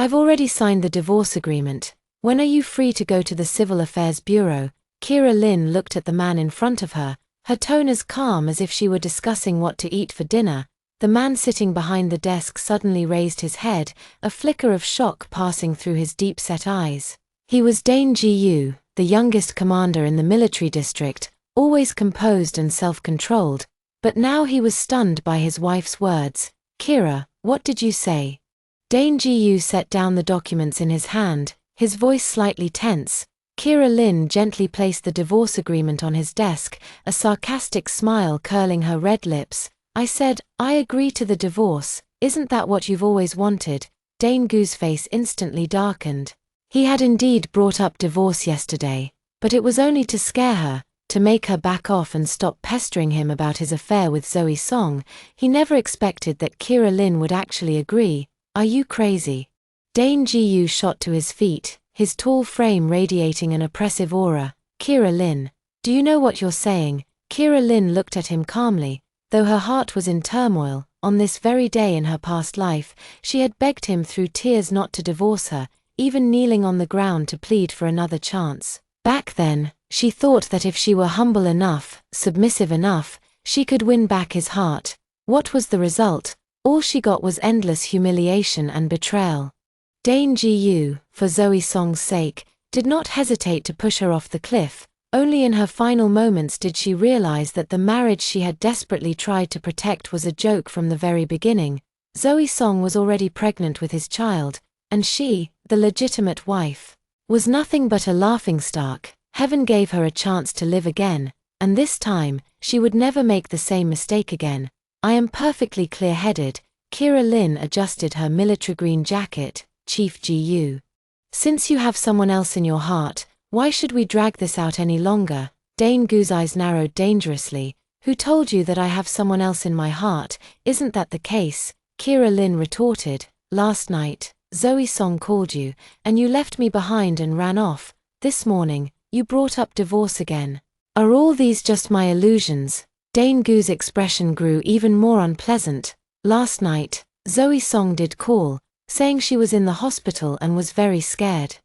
I've already signed the divorce agreement. When are you free to go to the Civil Affairs Bureau? Kira Lin looked at the man in front of her, her tone as calm as if she were discussing what to eat for dinner. The man sitting behind the desk suddenly raised his head, a flicker of shock passing through his deep-set eyes. He was Dane Ji-yu, the youngest commander in the military district, always composed and self-controlled, but now he was stunned by his wife's words. "Kira, what did you say?" Dane Ji-yu set down the documents in his hand, his voice slightly tense. Kira Lin gently placed the divorce agreement on his desk, a sarcastic smile curling her red lips. "I said, I agree to the divorce. Isn't that what you've always wanted?" Dane Gu's face instantly darkened. He had indeed brought up divorce yesterday, but it was only to scare her, to make her back off and stop pestering him about his affair with Zoe Song. He never expected that Kira Lin would actually agree. "Are you crazy?" Dane Ji-yu shot to his feet, his tall frame radiating an oppressive aura. "Kira Lin, do you know what you're saying?" Kira Lin looked at him calmly, though her heart was in turmoil. On this very day in her past life, she had begged him through tears not to divorce her, even kneeling on the ground to plead for another chance. Back then, she thought that if she were humble enough, submissive enough, she could win back his heart. What was the result? All she got was endless humiliation and betrayal. Dane Ji-yu, for Zoe Song's sake, did not hesitate to push her off the cliff. Only in her final moments did she realize that the marriage she had desperately tried to protect was a joke from the very beginning. Zoe Song was already pregnant with his child, and she, the legitimate wife, was nothing but a laughingstock. Heaven gave her a chance to live again, and this time, she would never make the same mistake again. "I am perfectly clear-headed." Kira Lin adjusted her military green jacket. "Chief Ji-yu, since you have someone else in your heart, why should we drag this out any longer?" Dane Gu's eyes narrowed dangerously. "Who told you that I have someone else in my heart? Isn't that the case?" Kira Lin retorted. "Last night, Zoe Song called you, and you left me behind and ran off. This morning, you brought up divorce again. Are all these just my illusions?" Dane Gu's expression grew even more unpleasant. "Last night, Zoe Song did call, saying she was in the hospital and was very scared.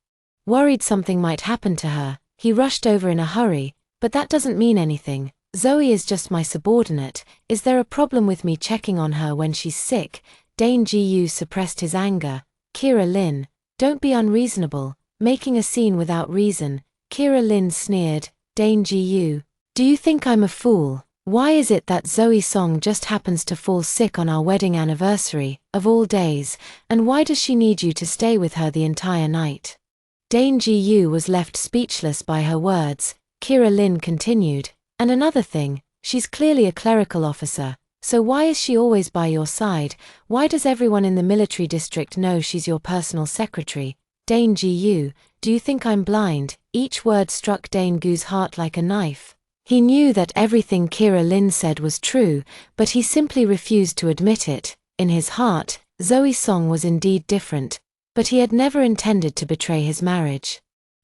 Worried something might happen to her. He rushed over in a hurry, but that doesn't mean anything. Zoe is just my subordinate. Is there a problem with me checking on her when she's sick?" Dane Ji-yu suppressed his anger. "Kira Lin, don't be unreasonable, making a scene without reason." Kira Lin sneered. "Dane Ji-yu, do you think I'm a fool? Why is it that Zoe Song just happens to fall sick on our wedding anniversary, of all days, and why does she need you to stay with her the entire night?" Dane Ji-yu was left speechless by her words. Kira Lin continued, "And another thing, she's clearly a clerical officer, so why is she always by your side? Why does everyone in the military district know she's your personal secretary?" "Dane Ji-yu, do you think I'm blind?" Each word struck Dane Gu's heart like a knife. He knew that everything Kira Lin said was true, but he simply refused to admit it. In his heart, Zoe Song was indeed different, but he had never intended to betray his marriage.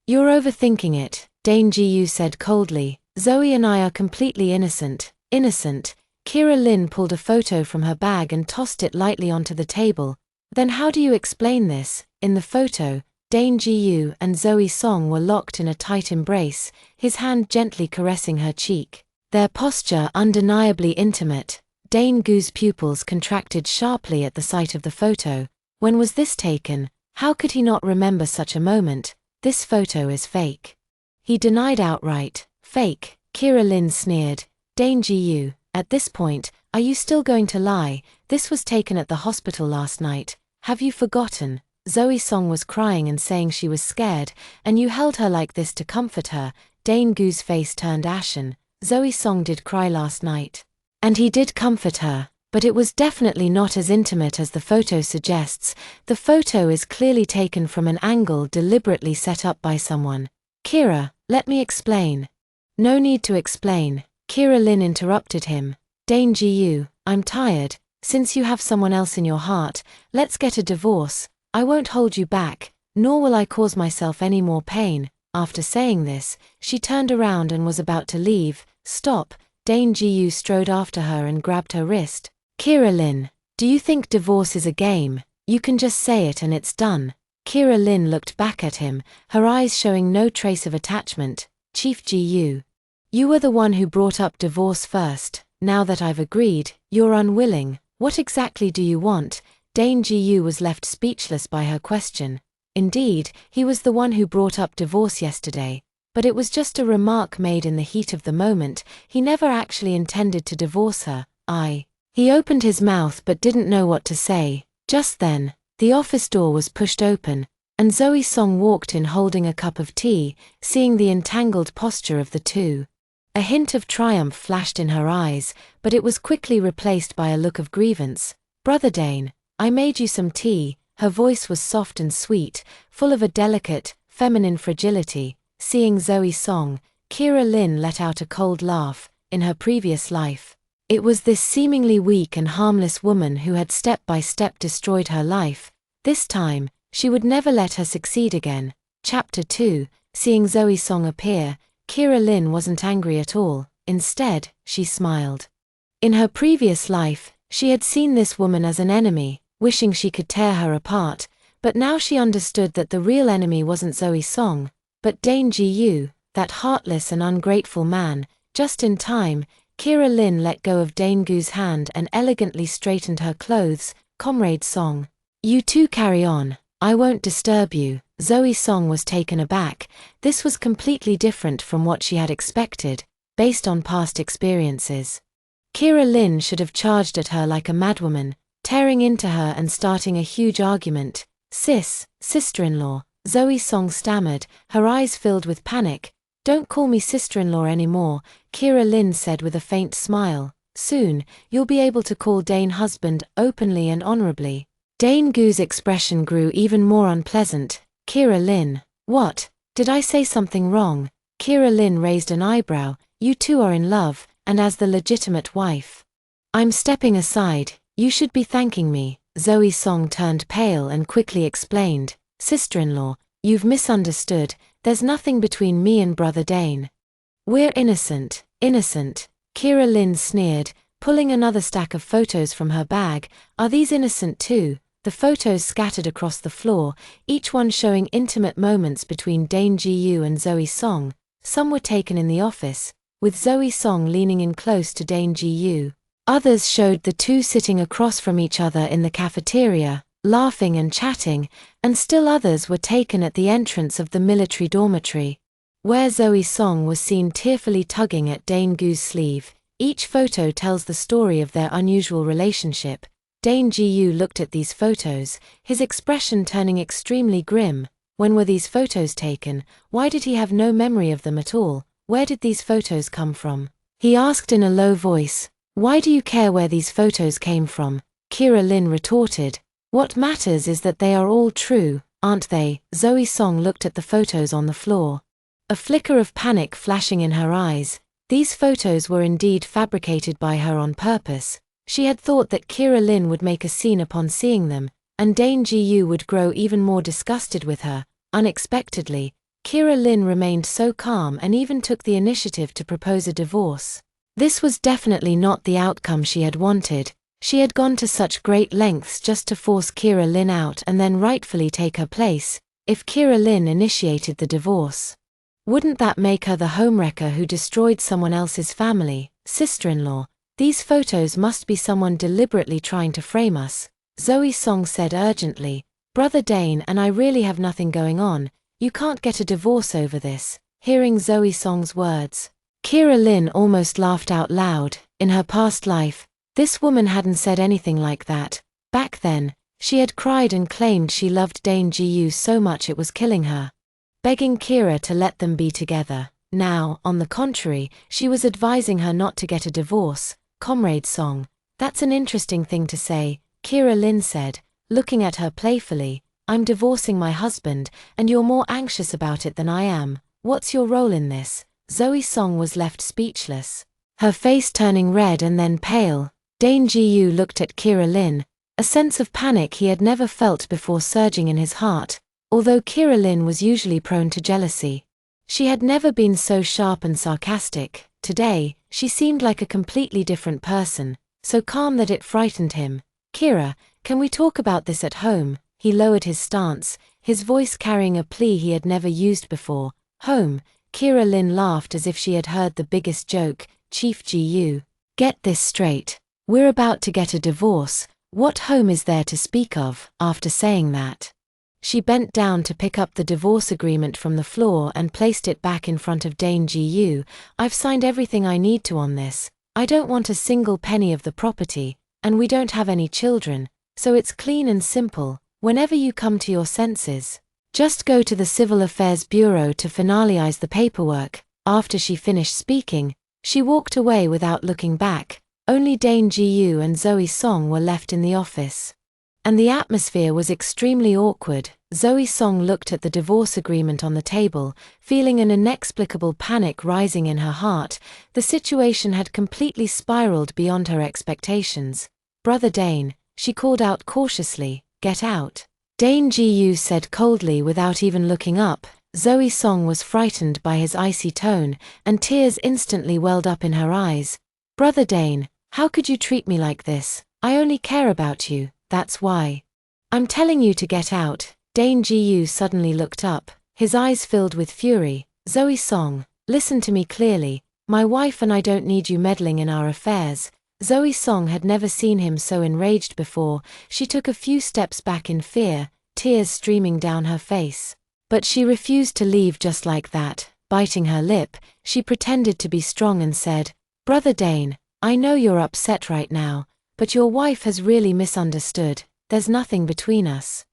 "You're overthinking it," Dane Ji-yu said coldly. "Zoe and I are completely innocent." "Innocent?" Kira Lin pulled a photo from her bag and tossed it lightly onto the table. "Then how do you explain this?" In the photo, Dane Ji-yu and Zoe Song were locked in a tight embrace, his hand gently caressing her cheek. Their posture undeniably intimate. Dane Gu's pupils contracted sharply at the sight of the photo. When was this taken? How could he not remember such a moment? "This photo is fake." He denied outright. "Fake?" Kira Lin sneered. "Dane Ji-yu, at this point, are you still going to lie? This was taken at the hospital last night. Have you forgotten? Zoe Song was crying and saying she was scared, and you held her like this to comfort her." Dane Gu's face turned ashen. "Zoe Song did cry last night. And he did comfort her, but it was definitely not as intimate as the photo suggests. The photo is clearly taken from an angle deliberately set up by someone." "Kira, let me explain." "No need to explain." Kira Lin interrupted him. "Dane Ji-yu, I'm tired. Since you have someone else in your heart, let's get a divorce. I won't hold you back, nor will I cause myself any more pain." After saying this, she turned around and was about to leave. "Stop." Dane Ji-yu strode after her and grabbed her wrist. "Kira Lin, do you think divorce is a game? You can just say it and it's done." Kira Lin looked back at him, her eyes showing no trace of attachment. Chief Ji-yu. You were the one who brought up divorce first. Now that I've agreed, you're unwilling. What exactly do you want? Dane Ji-yu was left speechless by her question. Indeed, he was the one who brought up divorce yesterday. But it was just a remark made in the heat of the moment. He never actually intended to divorce her. He opened his mouth but didn't know what to say. Just then, the office door was pushed open, and Zoe Song walked in holding a cup of tea, seeing the entangled posture of the two. A hint of triumph flashed in her eyes, but it was quickly replaced by a look of grievance. Brother Dane, I made you some tea. Her voice was soft and sweet, full of a delicate, feminine fragility. Seeing Zoe Song, Kira Lin let out a cold laugh. In her previous life, it was this seemingly weak and harmless woman who had step by step destroyed her life. This time, she would never let her succeed again. Chapter 2. Seeing Zoe Song appear, Kira Lin wasn't angry at all. Instead, she smiled. In her previous life, she had seen this woman as an enemy, wishing she could tear her apart, but now she understood that the real enemy wasn't Zoe Song, but Dane Ji-yu, that heartless and ungrateful man. Just in time, Kira Lin let go of Dane Gu's hand and elegantly straightened her clothes. Comrade Song, you two carry on. I won't disturb you. Zoe Song was taken aback. This was completely different from what she had expected, based on past experiences. Kira Lin should have charged at her like a madwoman, tearing into her and starting a huge argument. Sister-in-law, Zoe Song stammered, her eyes filled with panic. Don't call me sister-in-law anymore, Kira Lin said with a faint smile. Soon, you'll be able to call Dane husband openly and honorably. Dane Gu's expression grew even more unpleasant. Kira Lin, what? Did I say something wrong? Kira Lin raised an eyebrow. You two are in love, and as the legitimate wife, I'm stepping aside. You should be thanking me. Zoe Song turned pale and quickly explained. Sister-in-law, you've misunderstood. There's nothing between me and Brother Dane. We're innocent. Innocent? Kira Lin sneered, pulling another stack of photos from her bag. Are these innocent too? The photos scattered across the floor, each one showing intimate moments between Dane Ji-yu and Zoe Song. Some were taken in the office, with Zoe Song leaning in close to Dane Ji-yu. Others showed the two sitting across from each other in the cafeteria, laughing and chatting, and still others were taken at the entrance of the military dormitory, where Zoe Song was seen tearfully tugging at Dane Gu's sleeve. Each photo tells the story of their unusual relationship. Dane Ji-yu looked at these photos, his expression turning extremely grim. When were these photos taken? Why did he have no memory of them at all? Where did these photos come from? He asked in a low voice. Why do you care where these photos came from? Kira Lin retorted. What matters is that they are all true, aren't they? Zoe Song looked at the photos on the floor, a flicker of panic flashing in her eyes. These photos were indeed fabricated by her on purpose. She had thought that Kira Lin would make a scene upon seeing them, and Dane Ji-yu would grow even more disgusted with her. Unexpectedly, Kira Lin remained so calm and even took the initiative to propose a divorce. This was definitely not the outcome she had wanted. She had gone to such great lengths just to force Kira Lin out and then rightfully take her place. If Kira Lin initiated the divorce, wouldn't that make her the homewrecker who destroyed someone else's family? Sister-in-law, these photos must be someone deliberately trying to frame us, Zoe Song said urgently. Brother Dane and I really have nothing going on. You can't get a divorce over this. Hearing Zoe Song's words, Kira Lin almost laughed out loud. In her past life, this woman hadn't said anything like that. Back then, she had cried and claimed she loved Dane Ji-yu so much it was killing her, begging Kira to let them be together. Now, on the contrary, she was advising her not to get a divorce. Comrade Song, that's an interesting thing to say, Kira Lin said, looking at her playfully. I'm divorcing my husband, and you're more anxious about it than I am. What's your role in this? Zoe Song was left speechless, her face turning red and then pale. Dane Ji-yu looked at Kira Lin, a sense of panic he had never felt before surging in his heart. Although Kira Lin was usually prone to jealousy, she had never been so sharp and sarcastic. Today, she seemed like a completely different person, so calm that it frightened him. Kira, can we talk about this at home? He lowered his stance, his voice carrying a plea he had never used before. Home. Kira Lin laughed as if she had heard the biggest joke. Chief Gu. Get this straight. We're about to get a divorce. What home is there to speak of? After saying that, she bent down to pick up the divorce agreement from the floor and placed it back in front of Dane Gu. I've signed everything I need to on this. I don't want a single penny of the property, and we don't have any children, so it's clean and simple. Whenever you come to your senses, just go to the Civil Affairs Bureau to finalize the paperwork. After she finished speaking, she walked away without looking back. Only Dane Gu and Zoe Song were left in the office, and the atmosphere was extremely awkward. Zoe Song looked at the divorce agreement on the table, feeling an inexplicable panic rising in her heart. The situation had completely spiraled beyond her expectations. Brother Dane, she called out cautiously, get out. Dane Gu said coldly without even looking up. Zoe Song was frightened by his icy tone, and tears instantly welled up in her eyes. Brother Dane, how could you treat me like this? I only care about you, that's why. I'm telling you to get out. Dane Gu suddenly looked up, his eyes filled with fury. Zoe Song, listen to me clearly. My wife and I don't need you meddling in our affairs. Zoe Song had never seen him so enraged before. She took a few steps back in fear, tears streaming down her face. But she refused to leave just like that. Biting her lip, she pretended to be strong and said, Brother Dane, I know you're upset right now, but your wife has really misunderstood. There's nothing between us.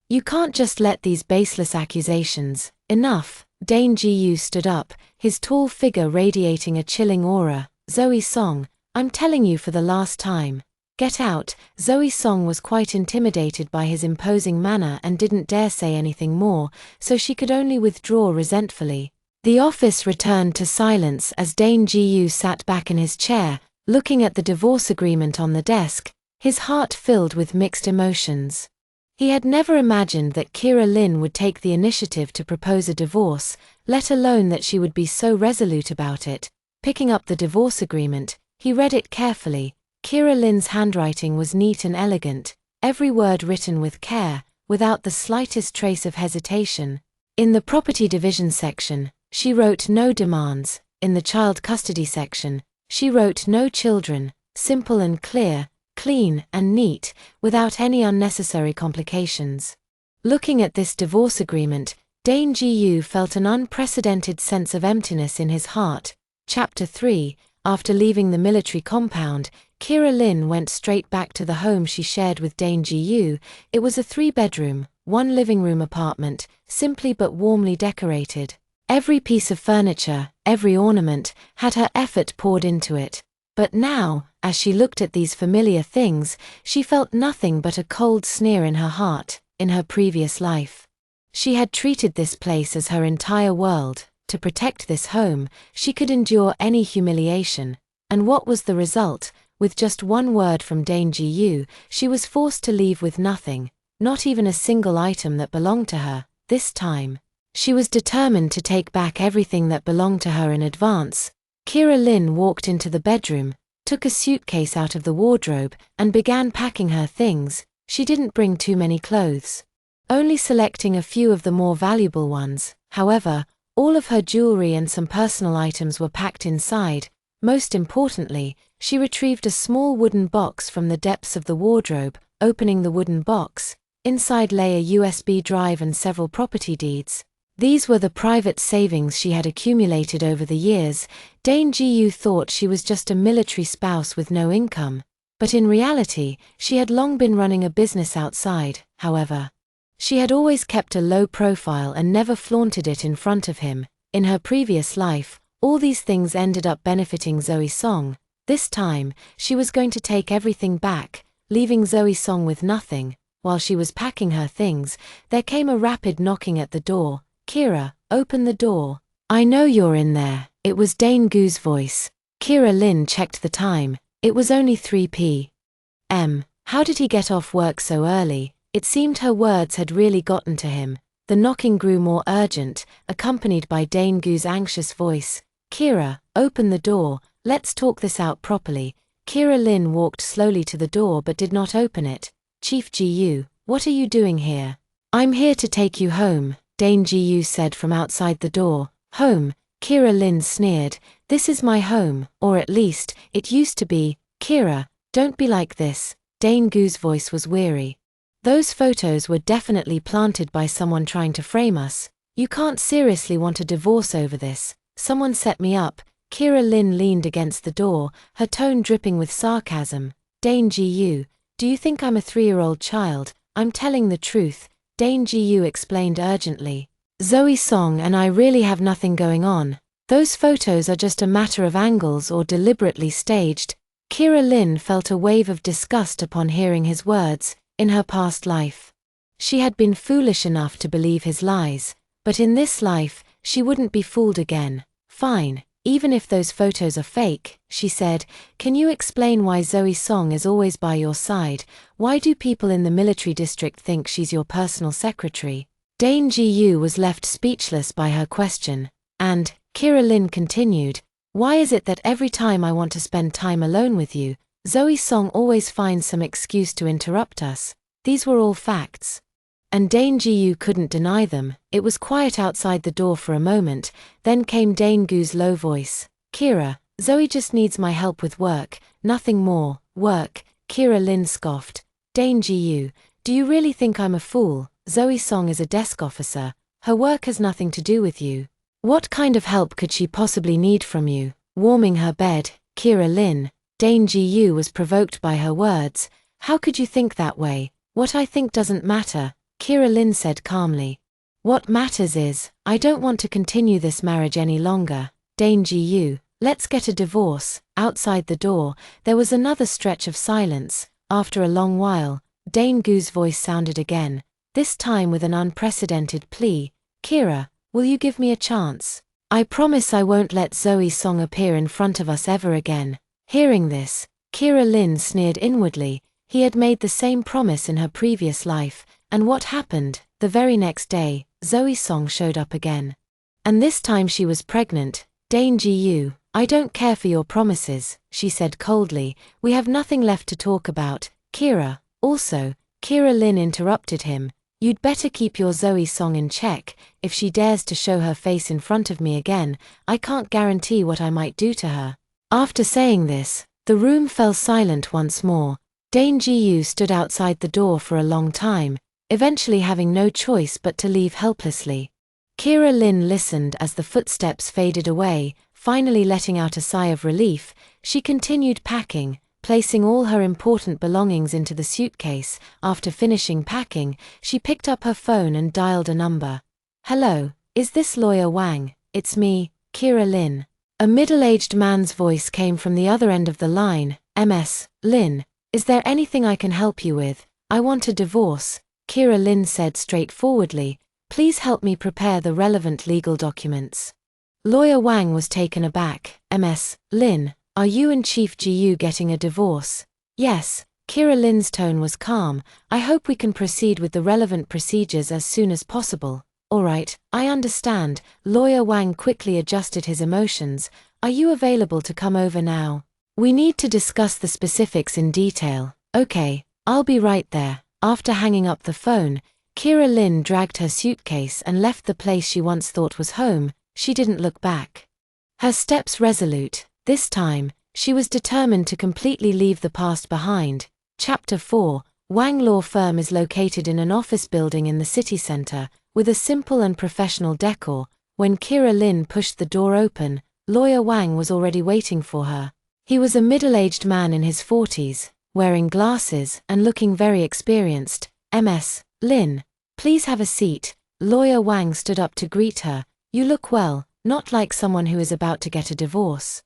You can't just let these baseless accusations. Enough. Dane Gu stood up, his tall figure radiating a chilling aura. Zoe Song, I'm telling you for the last time. Get out. Zoe Song was quite intimidated by his imposing manner and didn't dare say anything more, so she could only withdraw resentfully. The office returned to silence as Dane Gu sat back in his chair, looking at the divorce agreement on the desk, his heart filled with mixed emotions. He had never imagined that Kira Lin would take the initiative to propose a divorce, let alone that she would be so resolute about it. Picking up the divorce agreement, he read it carefully. Kira Lin's handwriting was neat and elegant, every word written with care, without the slightest trace of hesitation. In the property division section, she wrote no demands. In the child custody section, she wrote no children, simple and clear, clean and neat, without any unnecessary complications. Looking at this divorce agreement, Dane Gu felt an unprecedented sense of emptiness in his heart. Chapter 3. After leaving the military compound, Kira Lin went straight back to the home she shared with Dane Gu. It was a 3-bedroom, 1 living room apartment, simply but warmly decorated. Every piece of furniture, every ornament, had her effort poured into it. But now, as she looked at these familiar things, she felt nothing but a cold sneer in her heart. In her previous life, she had treated this place as her entire world. To protect this home, she could endure any humiliation. And what was the result? With just one word from Dane Gu, she was forced to leave with nothing, not even a single item that belonged to her. This time, she was determined to take back everything that belonged to her in advance. Kira Lin walked into the bedroom, took a suitcase out of the wardrobe, and began packing her things. She didn't bring too many clothes, only selecting a few of the more valuable ones. However, all of her jewelry and some personal items were packed inside. Most importantly, she retrieved a small wooden box from the depths of the wardrobe. Opening the wooden box, inside lay a USB drive and several property deeds. These were the private savings she had accumulated over the years. Dane Gu thought she was just a military spouse with no income, but in reality, she had long been running a business outside. However, she had always kept a low profile and never flaunted it in front of him. In her previous life, all these things ended up benefiting Zoe Song. This time, she was going to take everything back, leaving Zoe Song with nothing. While she was packing her things, there came a rapid knocking at the door. Kira, open the door. I know you're in there. It was Dane Gu's voice. Kira Lin checked the time. It was only 3 p.m. How did he get off work so early? It seemed her words had really gotten to him. The knocking grew more urgent, accompanied by Dane Gu's anxious voice. Kira, open the door. Let's talk this out properly. Kira Lin walked slowly to the door but did not open it. Chief Gu, what are you doing here? I'm here to take you home, Dane Ji-yu said from outside the door. Home? Kira Lin sneered. This is my home, or at least, it used to be. Kira, don't be like this. Dane Gu's voice was weary. Those photos were definitely planted by someone trying to frame us. You can't seriously want a divorce over this. Someone set me up. Kira Lin leaned against the door, her tone dripping with sarcasm. Dane Ji-yu, do you think I'm a 3-year-old child? I'm telling the truth, Dane Ji-yu explained urgently. Zoe Song and I really have nothing going on. Those photos are just a matter of angles or deliberately staged. Kira Lin felt a wave of disgust upon hearing his words. In her past life, she had been foolish enough to believe his lies, but in this life, she wouldn't be fooled again. Fine, even if those photos are fake, she said. Can you explain why Zoe Song is always by your side? Why do people in the military district think she's your personal secretary? Dane Ji-yu was left speechless by her question, and, Kira Lin continued, why is it that every time I want to spend time alone with you, Zoe Song always finds some excuse to interrupt us? These were all facts. And Dane Ji-yu couldn't deny them. It was quiet outside the door for a moment, then came Dane Gu's low voice. Kira, Zoe just needs my help with work, nothing more. Work? Kira Lin scoffed. Dane Ji-yu, do you really think I'm a fool? Zoe Song is a desk officer. Her work has nothing to do with you. What kind of help could she possibly need from you? Warming her bed, Kira Lin. Dane Ji-yu was provoked by her words. How could you think that way? What I think doesn't matter, Kira Lin said calmly. What matters is, I don't want to continue this marriage any longer. Dane Ji-yu, let's get a divorce. Outside the door, there was another stretch of silence. After a long while, Dane Gu's voice sounded again, this time with an unprecedented plea. Kira, will you give me a chance? I promise I won't let Zoe Song appear in front of us ever again. Hearing this, Kira Lin sneered inwardly. He had made the same promise in her previous life, and what happened? The very next day, Zoe Song showed up again. And this time she was pregnant. Dane Ji-yu, I don't care for your promises, she said coldly. We have nothing left to talk about. Kira, also, Kira Lin interrupted him. You'd better keep your Zoe Song in check. If she dares to show her face in front of me again, I can't guarantee what I might do to her. After saying this, the room fell silent once more. Dane Ji-yu stood outside the door for a long time, eventually having no choice but to leave helplessly. Kira Lin listened as the footsteps faded away, finally letting out a sigh of relief. She continued packing, placing all her important belongings into the suitcase. After finishing packing, she picked up her phone and dialed a number. Hello, is this Lawyer Wang? It's me, Kira Lin. A middle-aged man's voice came from the other end of the line. Ms. Lin, is there anything I can help you with? I want a divorce, Kira Lin said straightforwardly. Please help me prepare the relevant legal documents. Lawyer Wang was taken aback. Ms. Lin, are you and Chief Ji-yu getting a divorce? Yes, Kira Lin's tone was calm. I hope we can proceed with the relevant procedures as soon as possible. Alright, I understand. Lawyer Wang quickly adjusted his emotions. Are you available to come over now? We need to discuss the specifics in detail. Okay, I'll be right there. After hanging up the phone, Kira Lin dragged her suitcase and left the place she once thought was home. She didn't look back. Her steps resolute. This time, she was determined to completely leave the past behind. Chapter 4. Wang Law Firm is located in an office building in the city center, with a simple and professional decor. When Kira Lin pushed the door open, Lawyer Wang was already waiting for her. He was a middle-aged man in his 40s, wearing glasses and looking very experienced. Ms. Lin, please have a seat. Lawyer Wang stood up to greet her. You look well, not like someone who is about to get a divorce.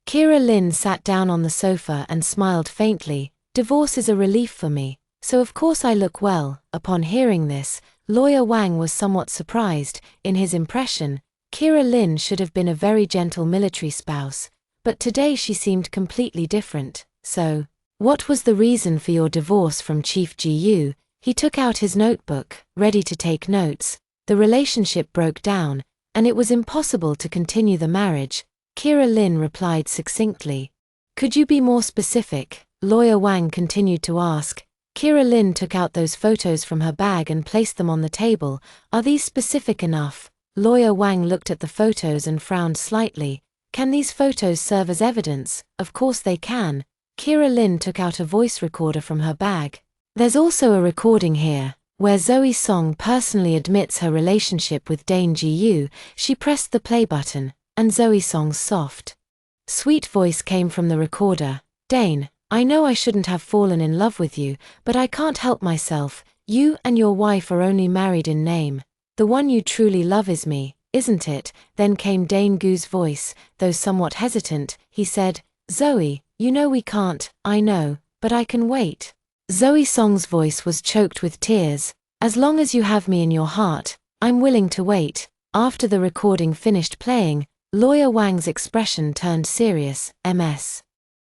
Kira Lin sat down on the sofa and smiled faintly. Divorce is a relief for me, so of course I look well. Upon hearing this, Lawyer Wang was somewhat surprised. In his impression, Kira Lin should have been a very gentle military spouse, but today she seemed completely different. So, what was the reason for your divorce from Chief Ji-yu? He took out his notebook, ready to take notes. The relationship broke down, and it was impossible to continue the marriage. Kira Lin replied succinctly. Could you be more specific? Lawyer Wang continued to ask. Kira Lin took out those photos from her bag and placed them on the table. Are these specific enough? Lawyer Wang looked at the photos and frowned slightly. Can these photos serve as evidence? Of course they can. Kira Lin took out a voice recorder from her bag. There's also a recording here, where Zoe Song personally admits her relationship with Dane Ji-yu. She pressed the play button, and Zoe Song's soft, sweet voice came from the recorder. Dane, I know I shouldn't have fallen in love with you, but I can't help myself. You and your wife are only married in name. The one you truly love is me, isn't it? Then came Dane Gu's voice, though somewhat hesitant. He said, Zoe, you know we can't. I know, but I can wait. Zoe Song's voice was choked with tears. As long as you have me in your heart, I'm willing to wait. After the recording finished playing, Lawyer Wang's expression turned serious. Ms.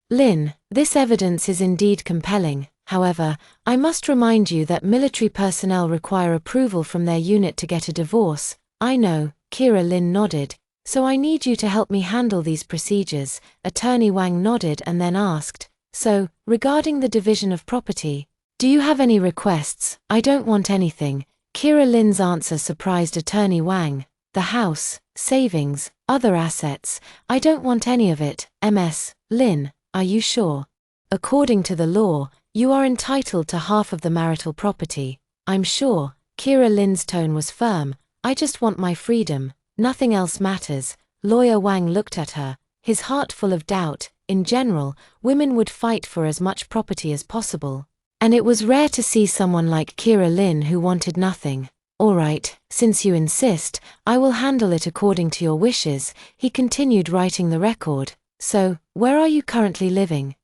Lin, this evidence is indeed compelling. However, I must remind you that military personnel require approval from their unit to get a divorce. I know, Kira Lin nodded. So I need you to help me handle these procedures. Attorney Wang nodded and then asked, so, regarding the division of property, do you have any requests? I don't want anything. Kira Lin's answer surprised Attorney Wang. The house, savings, other assets, I don't want any of it. Ms. Lin, are you sure? According to the law, you are entitled to half of the marital property. I'm sure. Kira Lin's tone was firm. I just want my freedom. Nothing else matters. Lawyer Wang looked at her, his heart full of doubt. In general, women would fight for as much property as possible. And it was rare to see someone like Kira Lin who wanted nothing. All right, since you insist, I will handle it according to your wishes. He continued writing the record. So, where are you currently living?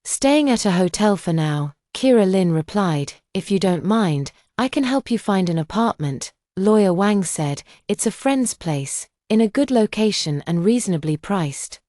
Staying at a hotel for now, Kira Lin replied. If you don't mind, I can help you find an apartment. Lawyer Wang said, it's a friend's place, in a good location and reasonably priced.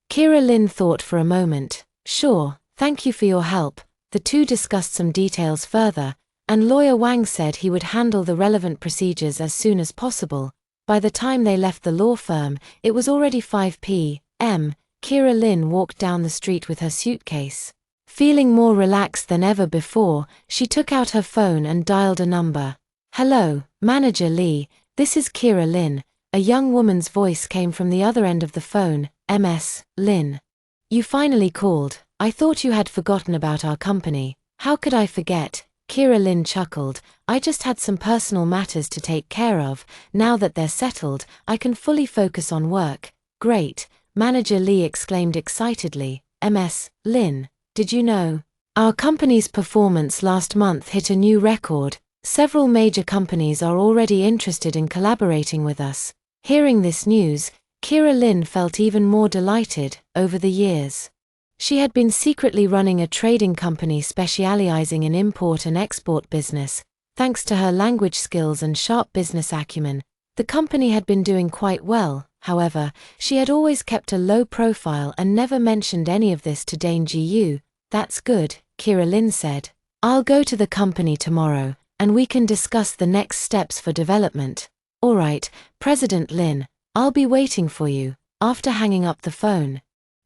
Kira Lin thought for a moment. Sure, thank you for your help. The two discussed some details further, and Lawyer Wang said he would handle the relevant procedures as soon as possible. By the time they left the law firm, it was already 5 p.m. Kira Lin walked down the street with her suitcase. Feeling more relaxed than ever before, she took out her phone and dialed a number. Hello, Manager Lee, this is Kira Lin. A young woman's voice came from the other end of the phone. Ms. Lin. You finally called. I thought you had forgotten about our company. How could I forget? Kira Lin chuckled. I just had some personal matters to take care of. Now that they're settled, I can fully focus on work. Great. Manager Lee exclaimed excitedly. Ms. Lin, did you know? Our company's performance last month hit a new record. Several major companies are already interested in collaborating with us. Hearing this news, Kira Lin felt even more delighted. Over the years, she had been secretly running a trading company specializing in import and export business. Thanks to her language skills and sharp business acumen, the company had been doing quite well. However, she had always kept a low profile and never mentioned any of this to Dane Ji-yu. That's good, Kira Lin said. I'll go to the company tomorrow, and we can discuss the next steps for development. All right, President Lin, I'll be waiting for you. After hanging up the phone,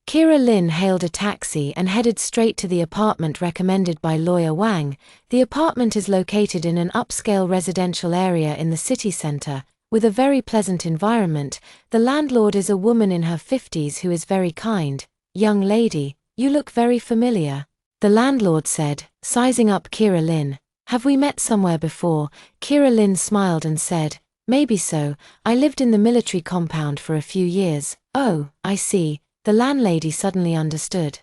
Kira Lin hailed a taxi and headed straight to the apartment recommended by Lawyer Wang. The apartment is located in an upscale residential area in the city center, with a very pleasant environment. The landlord is a woman in her 50s who is very kind. Young lady, you look very familiar, the landlord said, sizing up Kira Lin. Have we met somewhere before? Kira Lin smiled and said, maybe so. I lived in the military compound for a few years. Oh, I see. The landlady suddenly understood.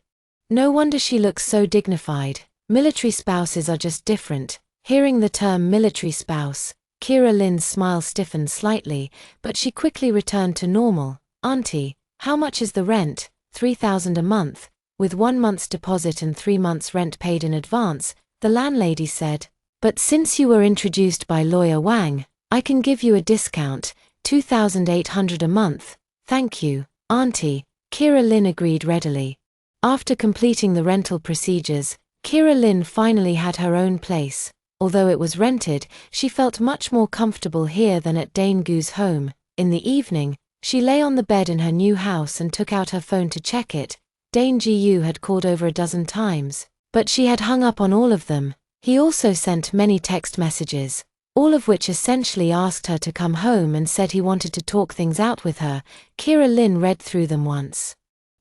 No wonder she looks so dignified. Military spouses are just different. Hearing the term military spouse, Kira Lin's smile stiffened slightly, but she quickly returned to normal. Auntie, how much is the rent? 3,000 a month, with 1 month's deposit and 3 months' rent paid in advance, the landlady said. But since you were introduced by Lawyer Wang, I can give you a discount, 2,800 a month. Thank you, Auntie. Kira Lin agreed readily. After completing the rental procedures, Kira Lin finally had her own place. Although it was rented, she felt much more comfortable here than at Dane Gu's home. In the evening, she lay on the bed in her new house and took out her phone to check it. Dane Ji-yu had called over a dozen times, but she had hung up on all of them. He also sent many text messages, all of which essentially asked her to come home and said he wanted to talk things out with her. Kira Lynn read through them once,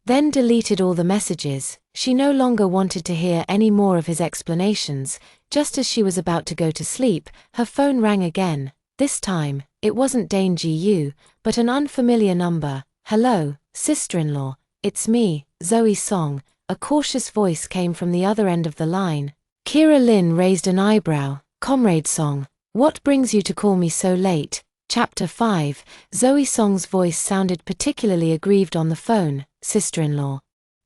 then deleted all the messages. She no longer wanted to hear any more of his explanations. Just as she was about to go to sleep, her phone rang again. This time, it wasn't Dane Gu, but an unfamiliar number. "Hello, sister-in-law, it's me, Zoe Song." A cautious voice came from the other end of the line. Kira Lynn raised an eyebrow. "Comrade Song, what brings you to call me so late?" Chapter 5. Zoe Song's voice sounded particularly aggrieved on the phone. "Sister-in-law,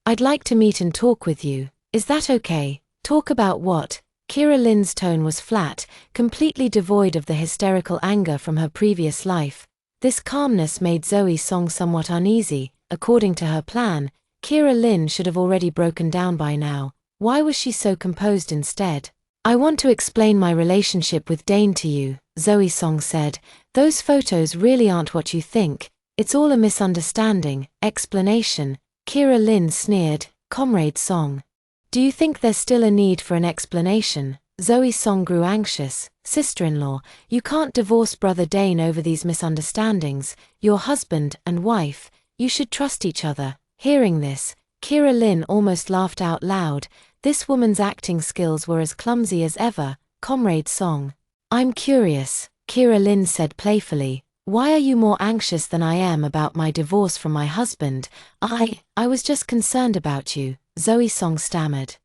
I'd like to meet and talk with you. Is that okay?" "Talk about what?" Kira Lynn's tone was flat, completely devoid of the hysterical anger from her previous life. This calmness made Zoe Song somewhat uneasy. According to her plan, Kira Lynn should have already broken down by now. Why was she so composed instead? "I want to explain my relationship with Dane to you," Zoe Song said. "Those photos really aren't what you think. It's all a misunderstanding." Explanation. Kira Lynn sneered. "Comrade Song, do you think there's still a need for an explanation?" Zoe Song grew anxious. "Sister-in-law, you can't divorce Brother Dane over these misunderstandings. You're husband and wife. You should trust each other." Hearing this, Kira Lynn almost laughed out loud. This woman's acting skills were as clumsy as ever. "Comrade Song, I'm curious," Kira Lynn said playfully. "Why are you more anxious than I am about my divorce from my husband?" I was just concerned about you," Zoe Song stammered.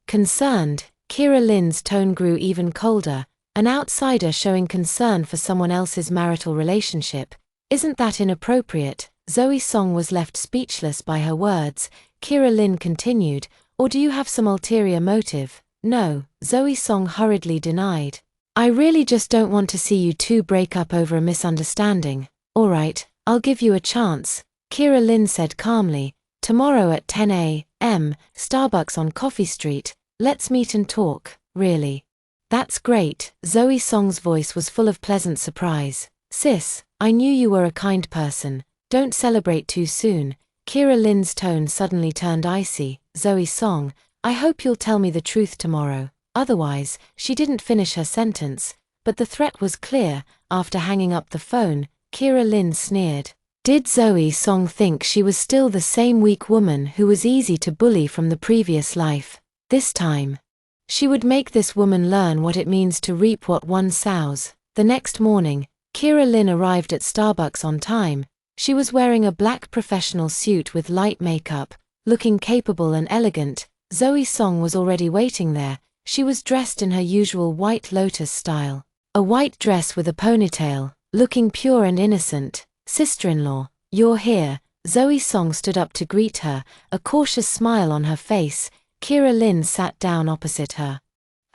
"Concerned?" Kira Lynn's tone grew even colder. "An outsider showing concern for someone else's marital relationship. Isn't that inappropriate?" Zoe Song was left speechless by her words. Kira Lynn continued, "Or do you have some ulterior motive?" "No," Zoe Song hurriedly denied. "I really just don't want to see you two break up over a misunderstanding." "All right, I'll give you a chance," Kira Lynn said calmly. "Tomorrow at 10 a.m., Starbucks on Coffee Street. Let's meet and talk." "Really? That's great." Zoe Song's voice was full of pleasant surprise. "Sis, I knew you were a kind person. Don't celebrate too soon." Kira Lynn's tone suddenly turned icy. "Zoe Song, I hope you'll tell me the truth tomorrow. Otherwise," she didn't finish her sentence, but the threat was clear. After hanging up the phone, Kira Lynn sneered. Did Zoe Song think she was still the same weak woman who was easy to bully from the previous life? This time, she would make this woman learn what it means to reap what one sows. The next morning, Kira Lynn arrived at Starbucks on time. She was wearing a black professional suit with light makeup, looking capable and elegant. Zoe Song was already waiting there. She was dressed in her usual White Lotus style. A white dress with a ponytail, looking pure and innocent. "Sister-in-law, you're here." Zoe Song stood up to greet her, a cautious smile on her face. Kira Lynn sat down opposite her,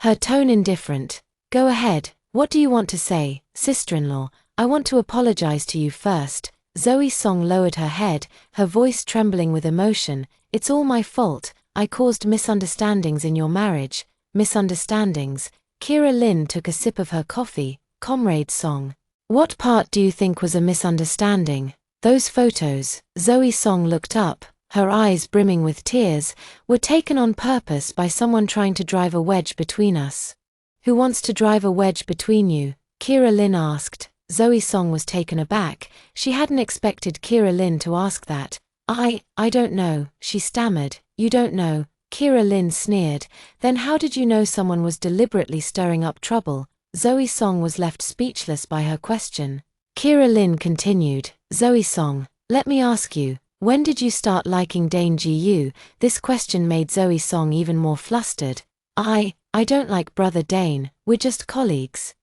her tone indifferent. "Go ahead, what do you want to say?" "Sister-in-law, I want to apologize to you first." Zoe Song lowered her head, her voice trembling with emotion. "It's all my fault. I caused misunderstandings in your marriage." "Misunderstandings?" Kira Lynn took a sip of her coffee. "Comrade Song, what part do you think was a misunderstanding?" "Those photos," Zoe Song looked up, her eyes brimming with tears, "were taken on purpose by someone trying to drive a wedge between us." "Who wants to drive a wedge between you?" Kira Lynn asked. Zoe Song was taken aback. She hadn't expected Kira Lynn to ask that. I don't know," she stammered. "You don't know?" Kira Lynn sneered. "Then how did you know someone was deliberately stirring up trouble?" Zoe Song was left speechless by her question. Kira Lynn continued. "Zoe Song, let me ask you, when did you start liking Dane Gu?" This question made Zoe Song even more flustered. I don't like Brother Dane, we're just colleagues."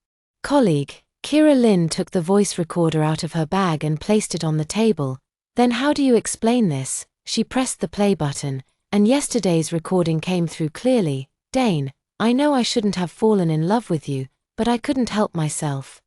"Colleague?" Kira Lynn took the voice recorder out of her bag and placed it on the table. "Then how do you explain this?" She pressed the play button, and yesterday's recording came through clearly. "Dane, I know I shouldn't have fallen in love with you, but I couldn't help myself."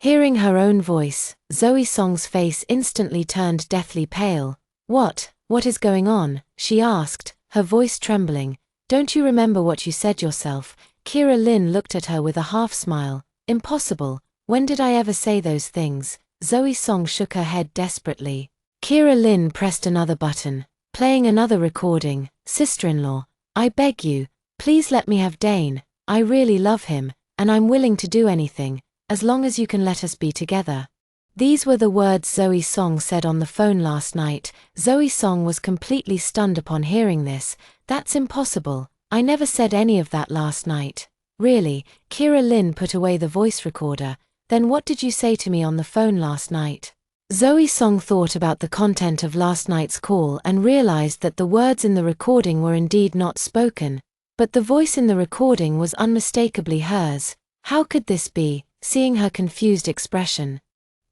Hearing her own voice, Zoe Song's face instantly turned deathly pale. What is going on?" she asked, her voice trembling. "Don't you remember what you said yourself?" Kira Lynn looked at her with a half smile. "Impossible. When did I ever say those things?" Zoe Song shook her head desperately. Kira Lynn pressed another button, playing another recording. "Sister-in-law, I beg you, please let me have Dane. I really love him, and I'm willing to do anything, as long as you can let us be together. These were the words Zoe Song said on the phone last night. Zoe Song was completely stunned upon hearing this. That's impossible. I never said any of that last night. Really? Kira Lin put away the voice recorder. Then what did you say to me on the phone last night? Zoe Song thought about the content of last night's call and realized that the words in the recording were indeed not spoken, but the voice in the recording was unmistakably hers. How could this be, seeing her confused expression?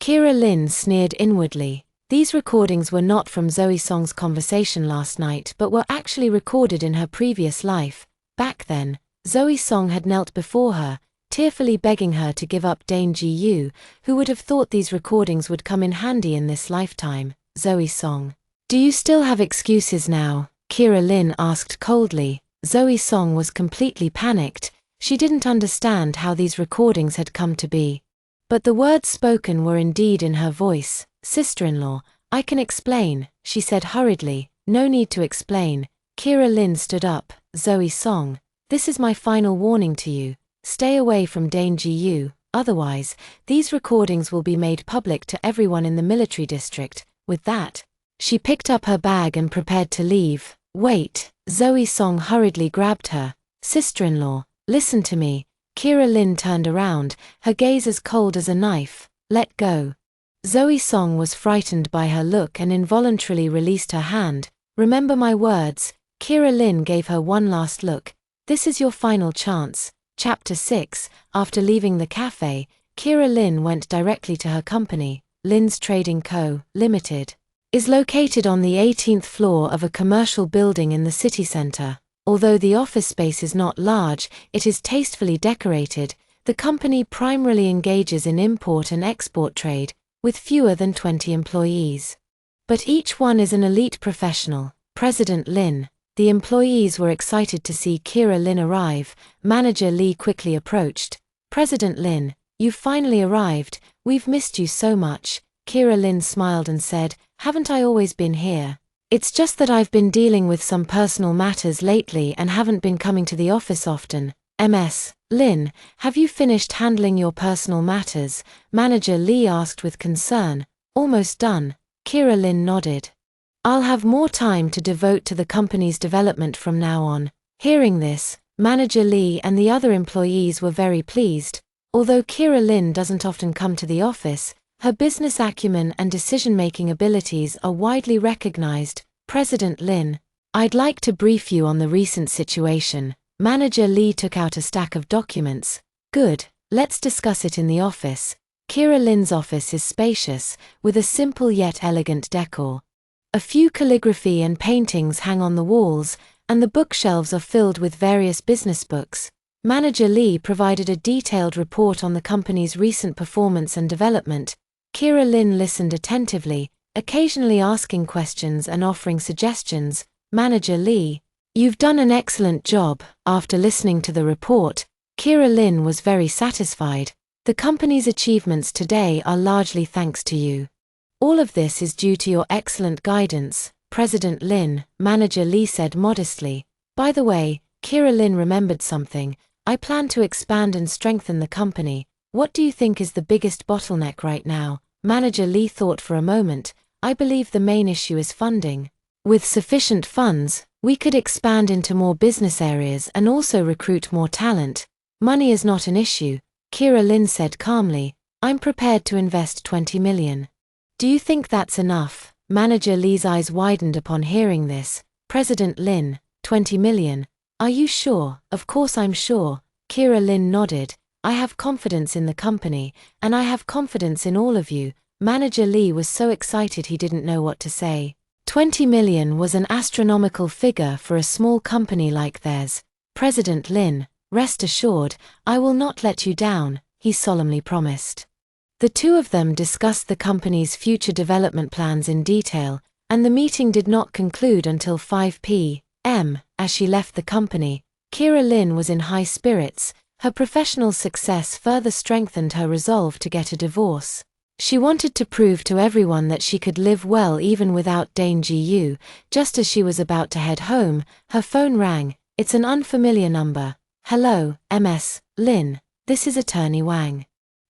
Kira Lin sneered inwardly. These recordings were not from Zoe Song's conversation last night but were actually recorded in her previous life. Back then, Zoe Song had knelt before her, tearfully begging her to give up Dane Ji-yu. Who would have thought these recordings would come in handy in this lifetime? Zoe Song. Do you still have excuses now? Kira Lin asked coldly. Zoe Song was completely panicked. She didn't understand how these recordings had come to be. But the words spoken were indeed in her voice. Sister-in-law, I can explain, she said hurriedly. No need to explain. Kira Lin stood up. Zoe Song, this is my final warning to you. Stay away from Dane Ji-yu, otherwise, these recordings will be made public to everyone in the military district. With that, she picked up her bag and prepared to leave. Wait, Zoe Song hurriedly grabbed her. Sister-in-law, listen to me. Kira Lin turned around, her gaze as cold as a knife. Let go. Zoe Song was frightened by her look and involuntarily released her hand. Remember my words. Kira Lin gave her one last look. This is your final chance. Chapter 6. After leaving the cafe, Kira Lin went directly to her company. Lin's Trading Co., Limited, is located on the 18th floor of a commercial building in the city center. Although the office space is not large, it is tastefully decorated. The company primarily engages in import and export trade, with fewer than 20 employees. But each one is an elite professional. President Lin. The employees were excited to see Kira Lin arrive. Manager Lee quickly approached. President Lin, you've finally arrived. We've missed you so much. Kira Lin smiled and said, haven't I always been here? It's just that I've been dealing with some personal matters lately and haven't been coming to the office often. Ms. Lin, have you finished handling your personal matters? Manager Lee asked with concern. Almost done. Kira Lin nodded. I'll have more time to devote to the company's development from now on. Hearing this, Manager Lee and the other employees were very pleased. Although Kira Lin doesn't often come to the office, her business acumen and decision-making abilities are widely recognized. President Lin, I'd like to brief you on the recent situation. Manager Lee took out a stack of documents. Good, let's discuss it in the office. Kira Lin's office is spacious, with a simple yet elegant decor. A few calligraphy and paintings hang on the walls, and the bookshelves are filled with various business books. Manager Lee provided a detailed report on the company's recent performance and development. Kira Lin listened attentively, occasionally asking questions and offering suggestions. Manager Lee, you've done an excellent job. After listening to the report, Kira Lin was very satisfied. The company's achievements today are largely thanks to you. All of this is due to your excellent guidance, President Lin, Manager Lee said modestly. By the way, Kira Lin remembered something. I plan to expand and strengthen the company. What do you think is the biggest bottleneck right now? Manager Lee thought for a moment. I believe the main issue is funding. With sufficient funds, we could expand into more business areas and also recruit more talent. Money is not an issue, Kira Lin said calmly. I'm prepared to invest 20 million. Do you think that's enough? Manager Lee's eyes widened upon hearing this. President Lin, 20 million. Are you sure? Of course I'm sure. Kira Lin nodded. I have confidence in the company, and I have confidence in all of you. Manager Lee was so excited he didn't know what to say. 20 million was an astronomical figure for a small company like theirs. President Lin, rest assured, I will not let you down, he solemnly promised. The two of them discussed the company's future development plans in detail, and the meeting did not conclude until 5 p.m. As she left the company, Kira Lin was in high spirits. Her professional success further strengthened her resolve to get a divorce. She wanted to prove to everyone that she could live well even without Dane Ji-yu. Just as she was about to head home, her phone rang. It's an unfamiliar number. "Hello, MS, Lin, this is Attorney Wang."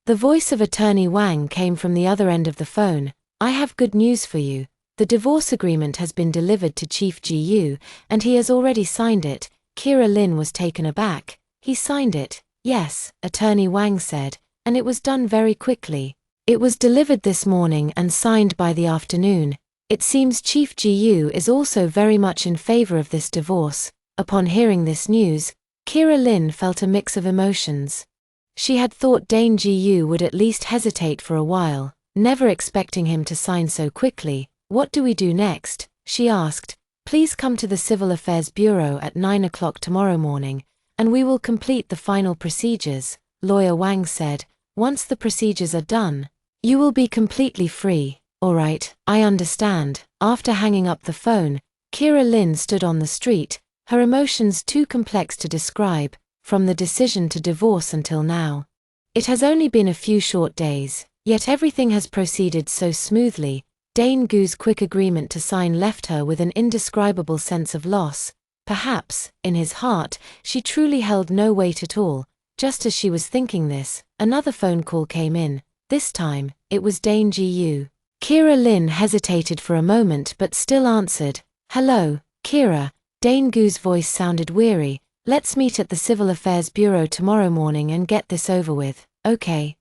The voice of Attorney Wang came from the other end of the phone. "I have good news for you. The divorce agreement has been delivered to Chief Gu, and he has already signed it." Kira Lin was taken aback. "He signed it?" "Yes," Attorney Wang said, "and it was done very quickly. It was delivered this morning and signed by the afternoon. It seems Chief Gu is also very much in favor of this divorce." Upon hearing this news, Kira Lin felt a mix of emotions. She had thought Dane Gu would at least hesitate for a while, never expecting him to sign so quickly. "What do we do next?" she asked. "Please come to the Civil Affairs Bureau at 9 o'clock tomorrow morning, and we will complete the final procedures," Lawyer Wang said. "Once the procedures are done, you will be completely free." "All right, I understand." After hanging up the phone, Kira Lin stood on the street, her emotions too complex to describe, from the decision to divorce until now. It has only been a few short days, yet everything has proceeded so smoothly. Dane Gu's quick agreement to sign left her with an indescribable sense of loss. Perhaps, in his heart, she truly held no weight at all. Just as she was thinking this, another phone call came in. This time, it was Dane Gu. Kira Lin hesitated for a moment but still answered. "Hello, Kira." Dane Gu's voice sounded weary. "Let's meet at the Civil Affairs Bureau tomorrow morning and get this over with." "Okay."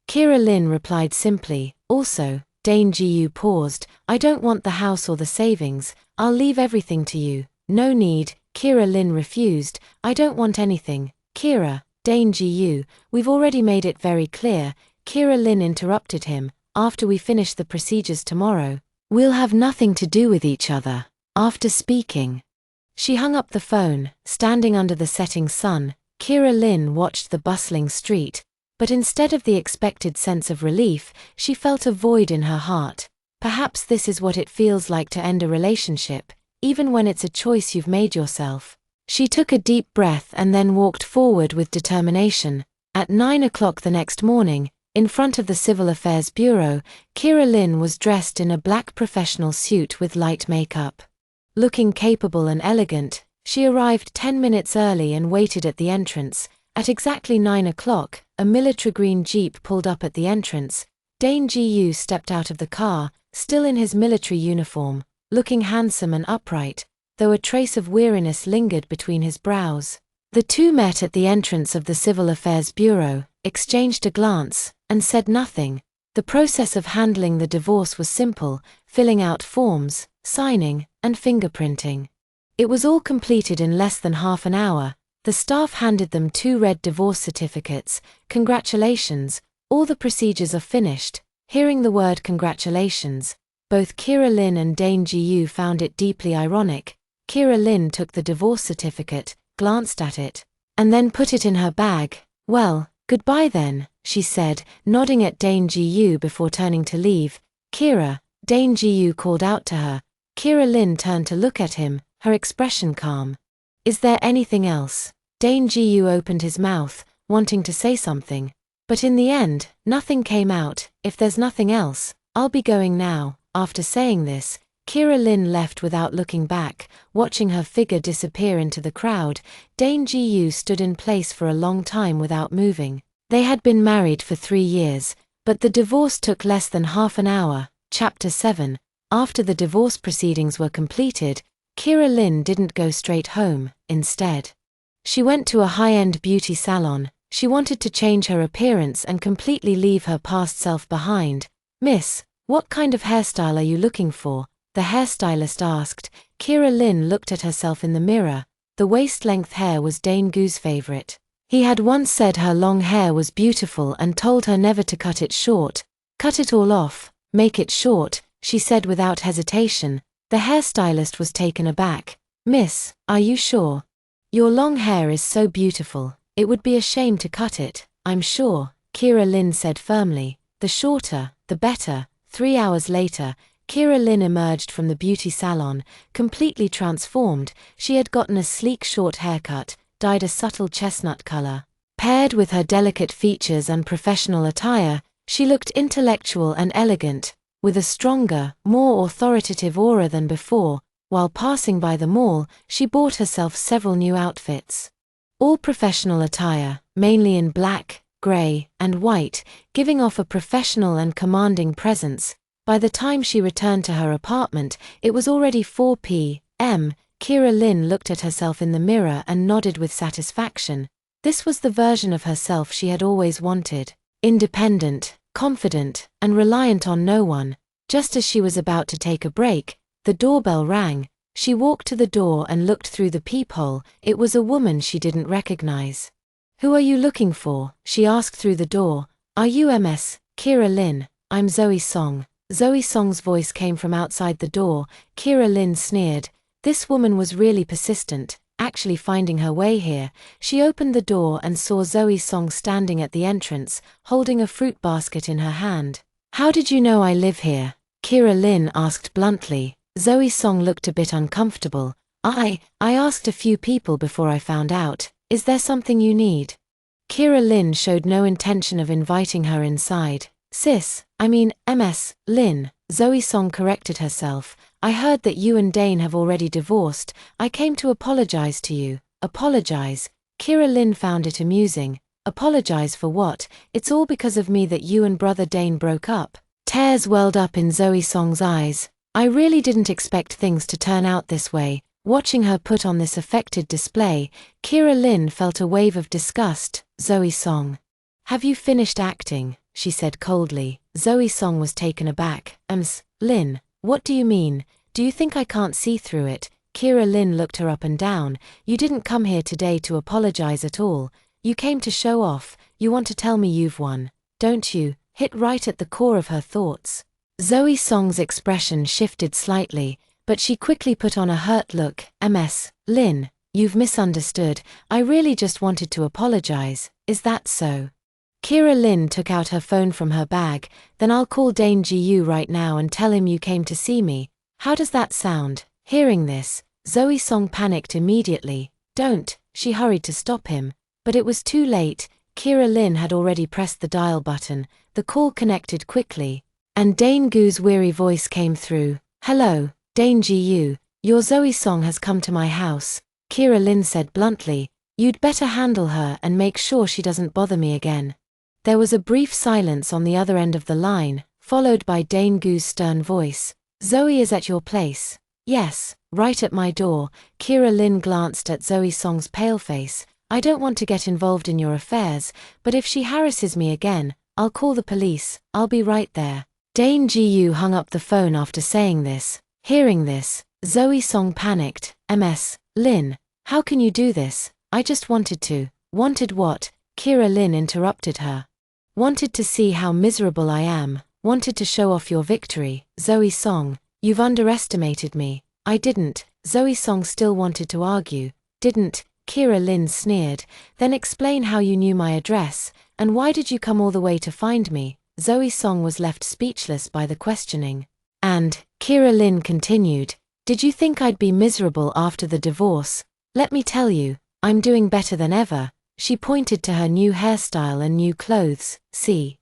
Kira Lin replied simply. "Also," Dane Gu paused, "I don't want the house or the savings. I'll leave everything to you." "No need," Kira Lin refused. "I don't want anything." "Kira," Dane Gu, "we've already made it very clear." Kira Lin interrupted him. "After we finish the procedures tomorrow, we'll have nothing to do with each other." After speaking, she hung up the phone. Standing under the setting sun, Kira Lin watched the bustling street, but instead of the expected sense of relief, she felt a void in her heart. Perhaps this is what it feels like to end a relationship, even when it's a choice you've made yourself. She took a deep breath and then walked forward with determination. At 9 o'clock the next morning, in front of the Civil Affairs Bureau, Kira Lin was dressed in a black professional suit with light makeup. Looking capable and elegant, she arrived 10 minutes early and waited at the entrance. At exactly 9 o'clock, a military green jeep pulled up at the entrance. Dane Gu stepped out of the car, still in his military uniform, looking handsome and upright, though a trace of weariness lingered between his brows. The two met at the entrance of the Civil Affairs Bureau, exchanged a glance, and said nothing. The process of handling the divorce was simple, filling out forms, signing, and fingerprinting. It was all completed in less than half an hour. The staff handed them 2 red divorce certificates. "Congratulations, all the procedures are finished." Hearing the word congratulations, both Kira Lin and Dane Gu found it deeply ironic. Kira Lin took the divorce certificate, glanced at it, and then put it in her bag. "Well, goodbye then," she said, nodding at Dane Gu before turning to leave. "Kira," Dane Gu called out to her. Kira Lin turned to look at him, her expression calm. "Is there anything else?" Dane Gu opened his mouth, wanting to say something, but in the end, nothing came out. "If there's nothing else, I'll be going now." After saying this, Kira Lin left without looking back. Watching her figure disappear into the crowd, Dane Gu stood in place for a long time without moving. They had been married for 3 years, but the divorce took less than half an hour. Chapter 7. After the divorce proceedings were completed, Kira Lin didn't go straight home. Instead, she went to a high-end beauty salon. She wanted to change her appearance and completely leave her past self behind. "Miss, what kind of hairstyle are you looking for?" the hairstylist asked. Kira Lin looked at herself in the mirror. The waist-length hair was Dane Gu's favorite. He had once said her long hair was beautiful and told her never to cut it short. "Cut it all off, make it short," she said without hesitation. The hairstylist was taken aback. "Miss, are you sure? Your long hair is so beautiful, it would be a shame to cut it." "I'm sure," Kira Lin said firmly. "The shorter, the better." 3 hours later, Kira Lin emerged from the beauty salon, completely transformed. She had gotten a sleek short haircut, dyed a subtle chestnut color. Paired with her delicate features and professional attire, she looked intellectual and elegant, with a stronger, more authoritative aura than before. While passing by the mall, she bought herself several new outfits. All professional attire, mainly in black, grey, and white, giving off a professional and commanding presence. By the time she returned to her apartment, it was already 4 p.m. Kira Lynn looked at herself in the mirror and nodded with satisfaction. This was the version of herself she had always wanted. Independent, confident, and reliant on no one. Just as she was about to take a break, the doorbell rang. She walked to the door and looked through the peephole. It was a woman she didn't recognize. "Who are you looking for?" she asked through the door. "Are you Ms. Kira Lynn?" "I'm Zoe Song." Zoe Song's voice came from outside the door. Kira Lynn sneered. This woman was really persistent, actually finding her way here. She opened the door and saw Zoe Song standing at the entrance, holding a fruit basket in her hand. "How did you know I live here?" Kira Lynn asked bluntly. Zoe Song looked a bit uncomfortable. I asked a few people before I found out. Is there something you need?" Kira Lynn showed no intention of inviting her inside. Ms. Lynn, Zoe Song corrected herself. "I heard that you and Dane have already divorced. I came to apologize to you." "Apologize?" Kira Lynn found it amusing. "Apologize for what? It's all because of me that you and brother Dane broke up." Tears welled up in Zoe Song's eyes. "I really didn't expect things to turn out this way." Watching her put on this affected display, Kira Lynn felt a wave of disgust. "Zoe Song, have you finished acting?" she said coldly. Zoe Song was taken aback. Lynn, what do you mean? Do you think I can't see through it?" Kira Lynn looked her up and down. "You didn't come here today to apologize at all. You came to show off. You want to tell me you've won, don't you?" Hit right at the core of her thoughts. Zoe Song's expression shifted slightly, but she quickly put on a hurt look. "Ms. Lynn, you've misunderstood. I really just wanted to apologize. Is that so?" Kira Lynn took out her phone from her bag. "Then I'll call Dane Gu right now and tell him you came to see me. How does that sound?" Hearing this, Zoe Song panicked immediately. "Don't," she hurried to stop him. But it was too late. Kira Lynn had already pressed the dial button. The call connected quickly, and Dane Gu's weary voice came through. "Hello, Dane Gu, your Zoe Song has come to my house." Kira Lynn said bluntly. "You'd better handle her and make sure she doesn't bother me again." There was a brief silence on the other end of the line, followed by Dane Gu's stern voice. "Zoe is at your place?" "Yes, right at my door." Kira Lynn glanced at Zoe Song's pale face. "I don't want to get involved in your affairs, but if she harasses me again, I'll call the police. I'll be right there." Dane Gu hung up the phone after saying this. Hearing this, Zoe Song panicked. "Ms. Lynn, how can you do this? I just wanted to." "Wanted what?" Kira Lynn interrupted her. "Wanted to see how miserable I am. Wanted to show off your victory." "Zoe Song, you've underestimated me." "I didn't." Zoe Song still wanted to argue. "Didn't?" Kira Lynn sneered. "Then explain how you knew my address, and why did you come all the way to find me?" Zoe Song was left speechless by the questioning. "And," Kira Lynn continued, "did you think I'd be miserable after the divorce? Let me tell you, I'm doing better than ever." She pointed to her new hairstyle and new clothes. "See?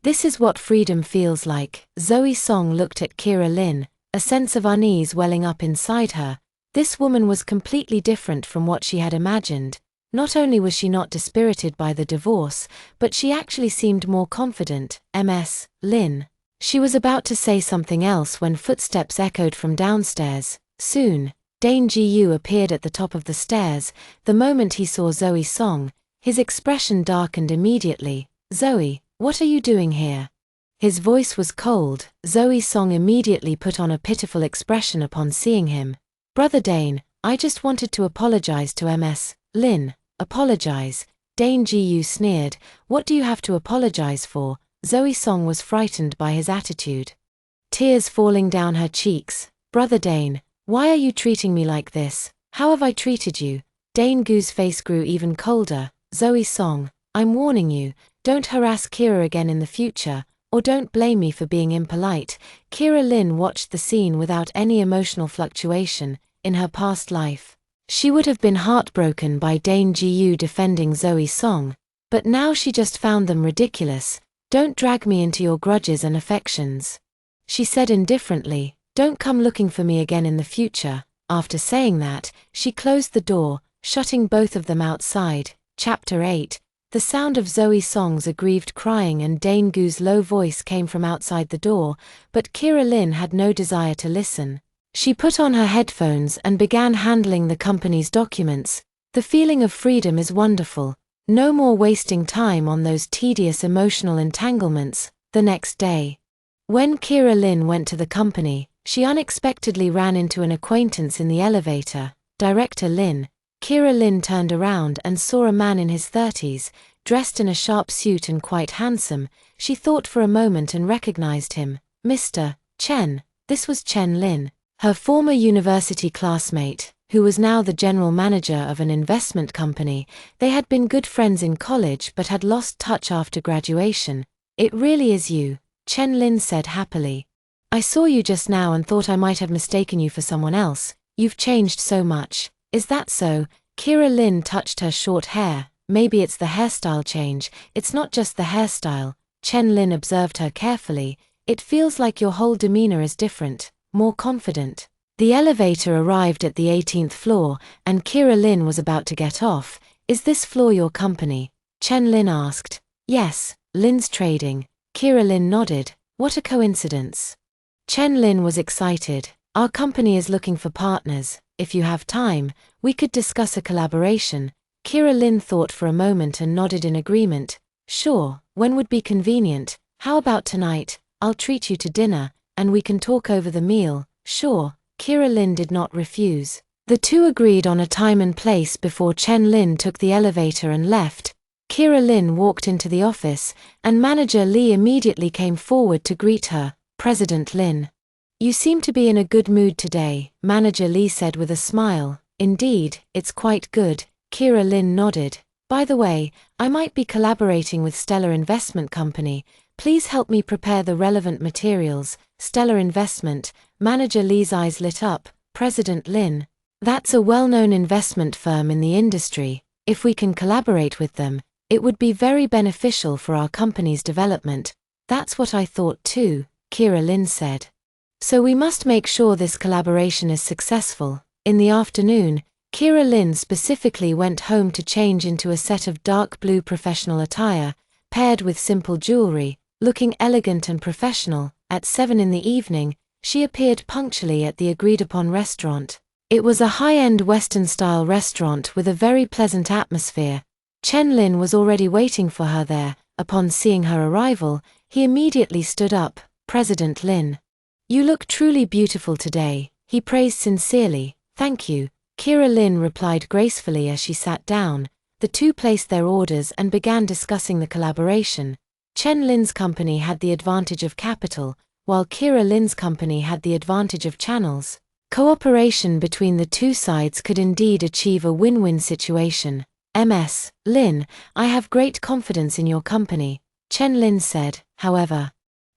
This is what freedom feels like." Zoe Song looked at Kira Lynn, a sense of unease welling up inside her. This woman was completely different from what she had imagined. Not only was she not dispirited by the divorce, but she actually seemed more confident. "Ms. Lynn." She was about to say something else when footsteps echoed from downstairs. Soon, Dane Gu appeared at the top of the stairs. The moment he saw Zoe Song, his expression darkened immediately. "Zoe, what are you doing here?" His voice was cold. Zoe Song immediately put on a pitiful expression upon seeing him. "Brother Dane, I just wanted to apologize to Ms. Lynn." "Apologize?" Dane Gu sneered. "What do you have to apologize for?" Zoe Song was frightened by his attitude, tears falling down her cheeks. "Brother Dane, why are you treating me like this? How have I treated you?" Dane Gu's face grew even colder. "Zoe Song, I'm warning you, don't harass Kira again in the future, or don't blame me for being impolite." Kira Lynn watched the scene without any emotional fluctuation. In her past life, she would have been heartbroken by Dane Gu defending Zoe Song, but now she just found them ridiculous. "Don't drag me into your grudges and affections," she said indifferently. "Don't come looking for me again in the future." After saying that, she closed the door, shutting both of them outside. Chapter 8. The sound of Zoe Song's aggrieved crying and Dane Gu's low voice came from outside the door, but Kira Lin had no desire to listen. She put on her headphones and began handling the company's documents. The feeling of freedom is wonderful. No more wasting time on those tedious emotional entanglements. The next day, when Kira Lin went to the company, she unexpectedly ran into an acquaintance in the elevator. Director Lin. Kira Lin turned around and saw a man in his 30s, dressed in a sharp suit and quite handsome. She thought for a moment and recognized him. Mr. Chen. This was Chen Lin, her former university classmate, who was now the general manager of an investment company. They had been good friends in college but had lost touch after graduation. It really is you, Chen Lin said happily. I saw you just now and thought I might have mistaken you for someone else. You've changed so much. Is that so? Kira Lin touched her short hair. Maybe it's the hairstyle change. It's not just the hairstyle. Chen Lin observed her carefully. It feels like your whole demeanor is different, more confident. The elevator arrived at the 18th floor, and Kira Lin was about to get off. Is this floor your company? Chen Lin asked. Yes, Lin's Trading. Kira Lin nodded. What a coincidence. Chen Lin was excited. Our company is looking for partners. If you have time, we could discuss a collaboration. Kira Lin thought for a moment and nodded in agreement. Sure, when would be convenient? How about tonight? I'll treat you to dinner, and we can talk over the meal. Sure, Kira Lin did not refuse. The two agreed on a time and place before Chen Lin took the elevator and left. Kira Lin walked into the office, and Manager Li immediately came forward to greet her. President Lin. You seem to be in a good mood today, Manager Li said with a smile. Indeed, it's quite good. Kira Lin nodded. By the way, I might be collaborating with Stellar Investment Company. Please help me prepare the relevant materials. Stellar Investment. Manager Li's eyes lit up. President Lin. That's a well-known investment firm in the industry. If we can collaborate with them, it would be very beneficial for our company's development. That's what I thought too, Kira Lin said. So we must make sure this collaboration is successful. In the afternoon, Kira Lin specifically went home to change into a set of dark blue professional attire, paired with simple jewelry, looking elegant and professional. At 7 in the evening, she appeared punctually at the agreed-upon restaurant. It was a high-end Western-style restaurant with a very pleasant atmosphere. Chen Lin was already waiting for her there. Upon seeing her arrival, he immediately stood up. President Lin. You look truly beautiful today, he praised sincerely. Thank you, Kira Lin replied gracefully as she sat down. The two placed their orders and began discussing the collaboration. Chen Lin's company had the advantage of capital, while Kira Lin's company had the advantage of channels. Cooperation between the two sides could indeed achieve a win-win situation. Ms. Lin, I have great confidence in your company, Chen Lin said. However,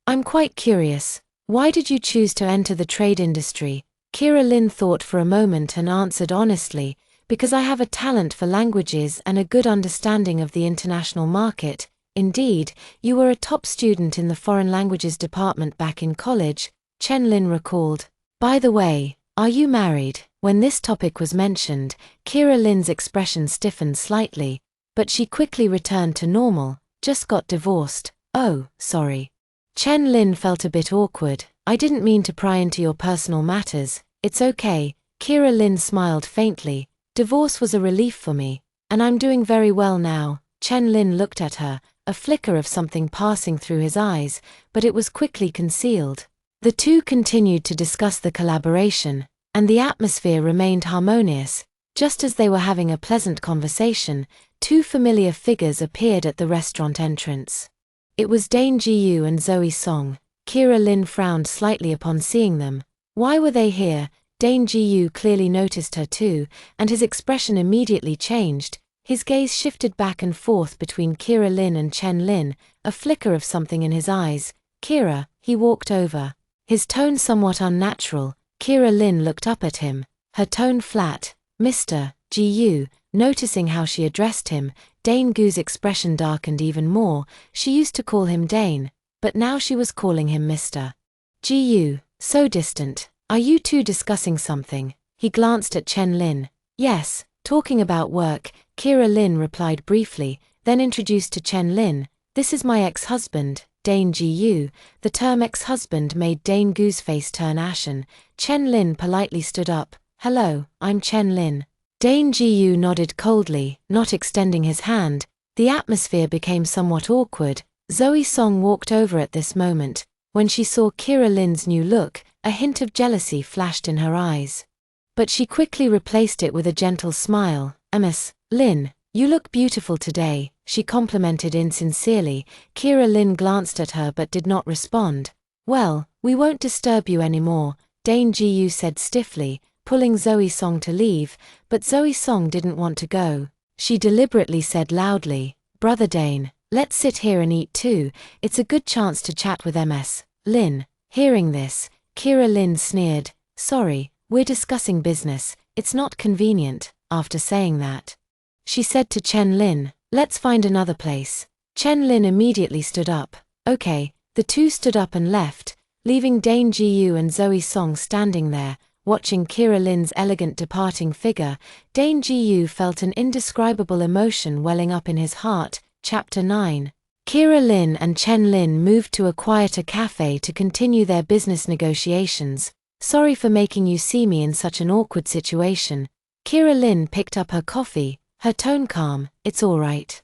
I'm quite curious. Why did you choose to enter the trade industry? Kira Lin thought for a moment and answered honestly, because I have a talent for languages and a good understanding of the international market. Indeed, you were a top student in the foreign languages department back in college, Chen Lin recalled. By the way, are you married? When this topic was mentioned, Kira Lin's expression stiffened slightly, but she quickly returned to normal. Just got divorced. Oh, sorry. Chen Lin felt a bit awkward. I didn't mean to pry into your personal matters. It's okay. Kira Lin smiled faintly. Divorce was a relief for me, and I'm doing very well now. Chen Lin looked at her, a flicker of something passing through his eyes, but it was quickly concealed. The two continued to discuss the collaboration, and the atmosphere remained harmonious. Just as they were having a pleasant conversation, two familiar figures appeared at the restaurant entrance. It was Dane Jiyu and Zoe Song. Kira Lin frowned slightly upon seeing them. Why were they here? Dane Jiyu clearly noticed her too, and his expression immediately changed. His gaze shifted back and forth between Kira Lin and Chen Lin, a flicker of something in his eyes. Kira, he walked over. His tone somewhat unnatural. Kira Lin looked up at him, her tone flat. Mr. Jiyu. Noticing how she addressed him, Dane Gu's expression darkened even more. She used to call him Dane, but now she was calling him Mr. Jiyu. So distant. Are you two discussing something? He glanced at Chen Lin. Yes, Talking about work, Kira Lin replied briefly, then introduced to Chen Lin, "This is my ex-husband, Dane Ji-yu." The term ex-husband made Dane Gu's face turn ashen. Chen Lin politely stood up. "Hello, I'm Chen Lin." Dane Ji-yu nodded coldly, not extending his hand. The atmosphere became somewhat awkward. Zoe Song walked over at this moment. When she saw Kira Lin's new look, a hint of jealousy flashed in her eyes. But she quickly replaced it with a gentle smile. "Miss Lin, you look beautiful today," she complimented insincerely. Kira Lin glanced at her but did not respond. "Well, we won't disturb you anymore," Dane Ji-yu said stiffly, pulling Zoe Song to leave, but Zoe Song didn't want to go. She deliberately said loudly, "Brother Dane, let's sit here and eat too. It's a good chance to chat with Ms. Lin." Hearing this, Kira Lin sneered, "Sorry, we're discussing business, it's not convenient." After saying that, she said to Chen Lin, "Let's find another place." Chen Lin immediately stood up. "Okay." The two stood up and left, leaving Dane Ji-yu and Zoe Song standing there, watching Kira Lin's elegant departing figure. Dane Ji-yu felt an indescribable emotion welling up in his heart. Chapter 9. Kira Lin and Chen Lin moved to a quieter cafe to continue their business negotiations. "Sorry for making you see me in such an awkward situation." Kira Lin picked up her coffee, her tone calm. "It's all right."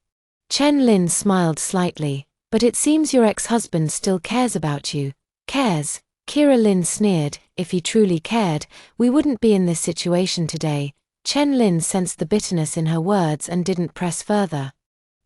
Chen Lin smiled slightly. "But it seems your ex-husband still cares about you." "Cares?" Kira Lin sneered. "If he truly cared, we wouldn't be in this situation today." Chen Lin sensed the bitterness in her words and didn't press further,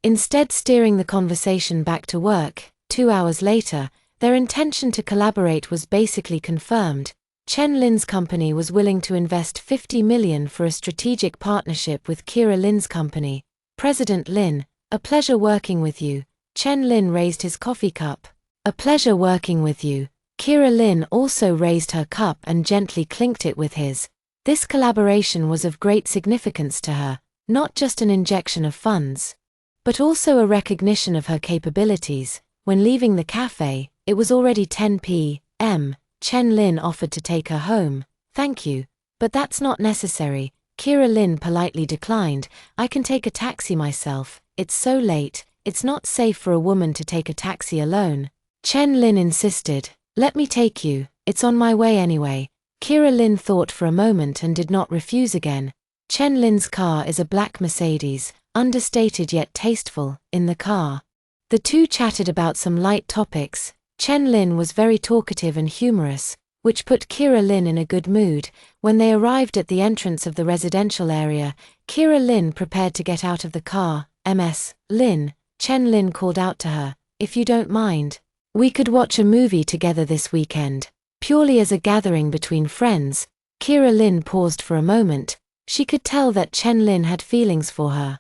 instead steering the conversation back to work. 2 hours later, their intention to collaborate was basically confirmed. Chen Lin's company was willing to invest 50 million for a strategic partnership with Kira Lin's company. "President Lin, a pleasure working with you." Chen Lin raised his coffee cup. "A pleasure working with you." Kira Lin also raised her cup and gently clinked it with his. This collaboration was of great significance to her, not just an injection of funds, but also a recognition of her capabilities. When leaving the cafe, it was already 10 p.m. Chen Lin offered to take her home. "Thank you, but that's not necessary." Kira Lin politely declined. "I can take a taxi myself. It's so late, it's not safe for a woman to take a taxi alone." Chen Lin insisted. "Let me take you, it's on my way anyway." Kira Lin thought for a moment and did not refuse again. Chen Lin's car is a black Mercedes, understated yet tasteful. In the car, the two chatted about some light topics. Chen Lin was very talkative and humorous, which put Kira Lin in a good mood. When they arrived at the entrance of the residential area, Kira Lin prepared to get out of the car. "Ms. Lin," Chen Lin called out to her, "if you don't mind, we could watch a movie together this weekend." Purely as a gathering between friends, Kira Lin paused for a moment. She could tell that Chen Lin had feelings for her,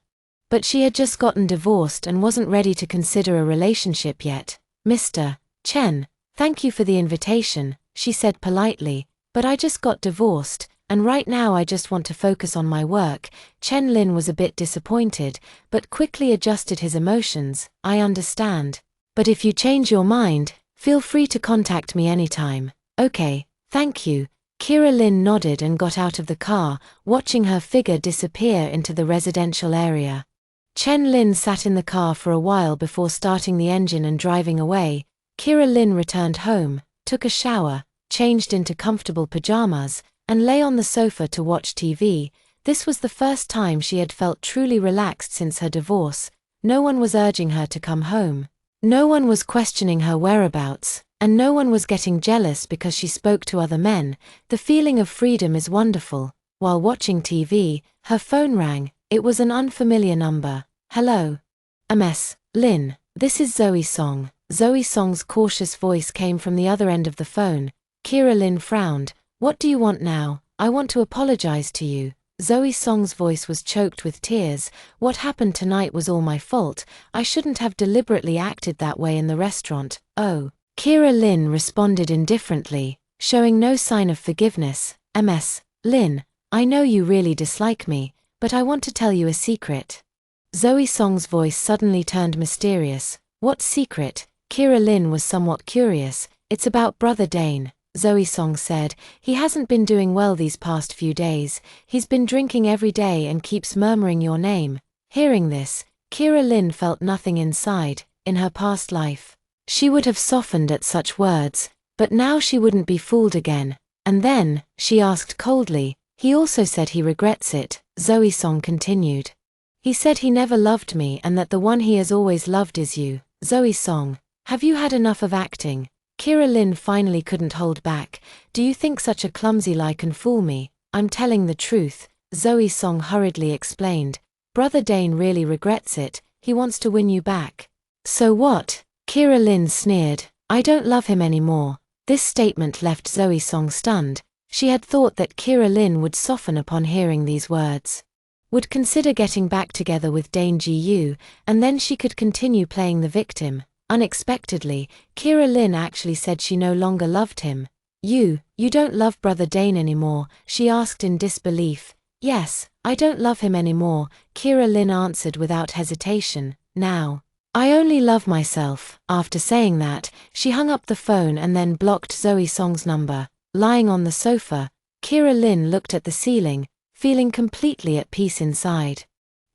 but she had just gotten divorced and wasn't ready to consider a relationship yet. "Mr. Chen, thank you for the invitation," she said politely, "but I just got divorced, and right now I just want to focus on my work." Chen Lin was a bit disappointed, but quickly adjusted his emotions. "I understand. But if you change your mind, feel free to contact me anytime." "Okay, thank you." Kira Lin nodded and got out of the car, watching her figure disappear into the residential area. Chen Lin sat in the car for a while before starting the engine and driving away. Kira Lin returned home, took a shower, changed into comfortable pajamas, and lay on the sofa to watch TV. This was the first time she had felt truly relaxed since her divorce. No one was urging her to come home. No one was questioning her whereabouts, and no one was getting jealous because she spoke to other men. The feeling of freedom is wonderful. While watching TV, her phone rang. It was an unfamiliar number. "Hello. Ms. Lin, this is Zoe Song." Zoe Song's cautious voice came from the other end of the phone. Kira Lin frowned. "What do you want now?" "I want to apologize to you." Zoe Song's voice was choked with tears. "What happened tonight was all my fault. I shouldn't have deliberately acted that way in the restaurant." "Oh." Kira Lin responded indifferently, showing no sign of forgiveness. "Ms. Lin, I know you really dislike me, but I want to tell you a secret." Zoe Song's voice suddenly turned mysterious. "What secret?" Kira Lin was somewhat curious. "It's about Brother Dane." Zoe Song said. He hasn't been doing well these past few days. He's been drinking every day and keeps murmuring your name. Hearing this, Kira Lin felt nothing inside. In her past life, she would have softened at such words, but now she wouldn't be fooled again. And then, she asked coldly, he also said he regrets it, Zoe Song continued. He said he never loved me and that the one he has always loved is you. Zoe Song, have you had enough of acting? Kira Lin finally couldn't hold back. Do you think such a clumsy lie can fool me? I'm telling the truth, Zoe Song hurriedly explained. Brother Dane really regrets it. He wants to win you back. So what? Kira Lin sneered. I don't love him anymore. This statement left Zoe Song stunned. She had thought that Kira Lin would soften upon hearing these words. Would consider getting back together with Dane Ji-yu, and then she could continue playing the victim. Unexpectedly, Kira Lin actually said she no longer loved him. You don't love Brother Dane anymore? She asked in disbelief. Yes, I don't love him anymore, Kira Lin answered without hesitation. Now, I only love myself. After saying that, she hung up the phone and then blocked Zoe Song's number. Lying on the sofa, Kira Lin looked at the ceiling, feeling completely at peace inside.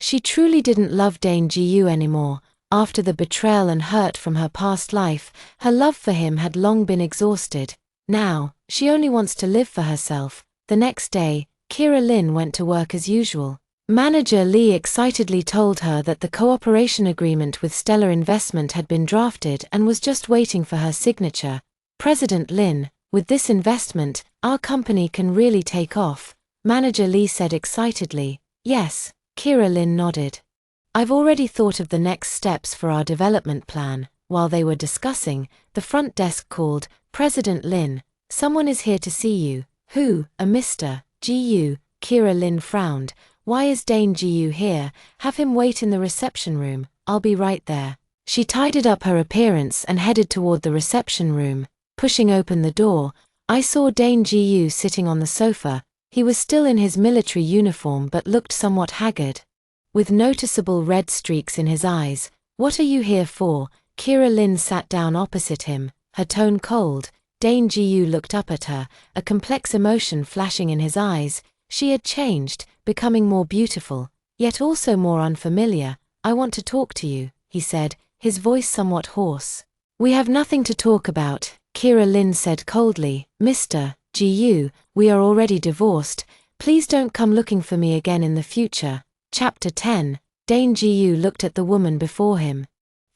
She truly didn't love Dane Ji-yu anymore. After the betrayal and hurt from her past life, her love for him had long been exhausted. Now, she only wants to live for herself. The next day, Kira Lin went to work as usual. Manager Lee excitedly told her that the cooperation agreement with Stellar Investment had been drafted and was just waiting for her signature. President Lin, with this investment, our company can really take off, Manager Lee said excitedly. Yes, Kira Lin nodded. I've already thought of the next steps for our development plan. While they were discussing, the front desk called, President Lin, someone is here to see you. Who? A Mr. Ji-yu, Kira Lin frowned. Why is Dane Ji-yu here? Have him wait in the reception room. I'll be right there. She tidied up her appearance and headed toward the reception room. Pushing open the door, I saw Dane Ji-yu sitting on the sofa. He was still in his military uniform but looked somewhat haggard, with noticeable red streaks in his eyes. What are you here for? Kira Lin sat down opposite him, her tone cold. Dane Ji-yu looked up at her, a complex emotion flashing in his eyes. She had changed, becoming more beautiful, yet also more unfamiliar. I want to talk to you, he said, his voice somewhat hoarse. We have nothing to talk about, Kira Lin said coldly. Mr. Ji-yu, we are already divorced. Please don't come looking for me again in the future. Chapter 10. Dane Ji-yu looked at the woman before him.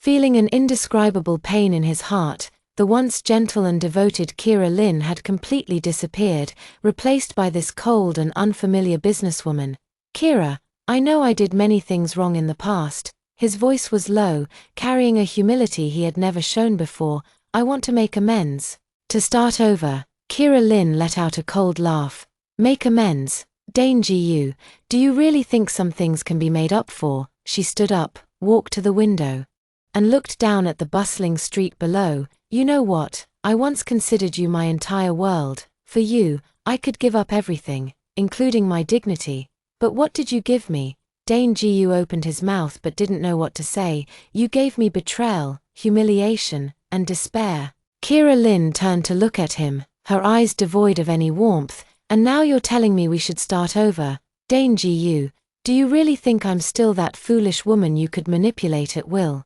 Feeling an indescribable pain in his heart, the once gentle and devoted Kira Lin had completely disappeared, replaced by this cold and unfamiliar businesswoman. Kira, I know I did many things wrong in the past. His voice was low, carrying a humility he had never shown before. I want to make amends. To start over, Kira Lin let out a cold laugh. Make amends? Dane Ji-yu, do you really think some things can be made up for? She stood up, walked to the window, and looked down at the bustling street below. You know what? I once considered you my entire world. For you, I could give up everything, including my dignity. But what did you give me? Dane Ji-yu opened his mouth but didn't know what to say. You gave me betrayal, humiliation, and despair. Kira Lin turned to look at him, her eyes devoid of any warmth. And now you're telling me we should start over? Dane Ji-yu, do you really think I'm still that foolish woman you could manipulate at will?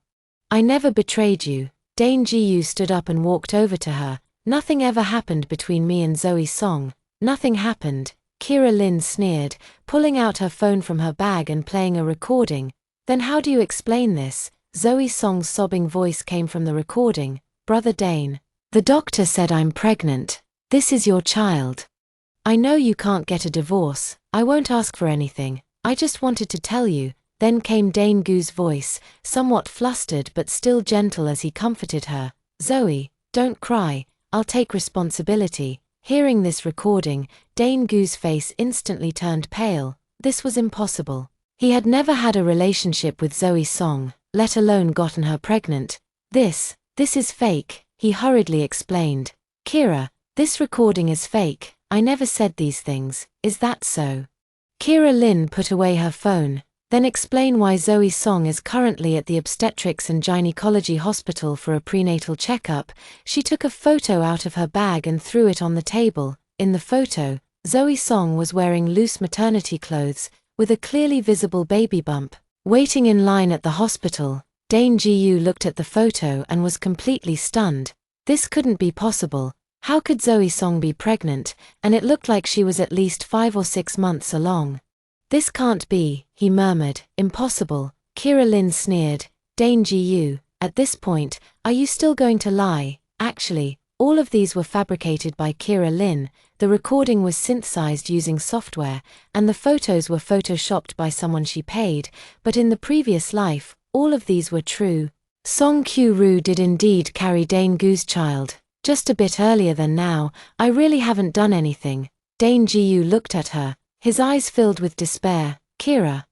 I never betrayed you. Dane Ji-yu stood up and walked over to her. Nothing ever happened between me and Zoe Song. Nothing happened, Kira Lin sneered, pulling out her phone from her bag and playing a recording. Then how do you explain this? Zoe Song's sobbing voice came from the recording. Brother Dane, the doctor said I'm pregnant. This is your child. I know you can't get a divorce. I won't ask for anything. I just wanted to tell you. Then came Dane Gu's voice, somewhat flustered but still gentle as he comforted her. Zoe, don't cry. I'll take responsibility. Hearing this recording, Dane Gu's face instantly turned pale. This was impossible. He had never had a relationship with Zoe Song, let alone gotten her pregnant. This is fake, he hurriedly explained. Kira, this recording is fake. I never said these things. Is that so? Kira Lin put away her phone. Then explain why Zoe Song is currently at the Obstetrics and Gynecology Hospital for a prenatal checkup. She took a photo out of her bag and threw it on the table. In the photo, Zoe Song was wearing loose maternity clothes, with a clearly visible baby bump. Waiting in line at the hospital, Dane Ji-yu looked at the photo and was completely stunned. This couldn't be possible. How could Zoe Song be pregnant, and it looked like she was at least 5 or 6 months along? This can't be, he murmured. Impossible. Kira Lin sneered. Dane Ji-yu, at this point, are you still going to lie? Actually, all of these were fabricated by Kira Lin, the recording was synthesized using software, and the photos were photoshopped by someone she paid, but in the previous life, all of these were true. Song Kyu-ru did indeed carry Dane Gu's child, just a bit earlier than now. I really haven't done anything. Dane Ji-yu looked at her, his eyes filled with despair. Kira,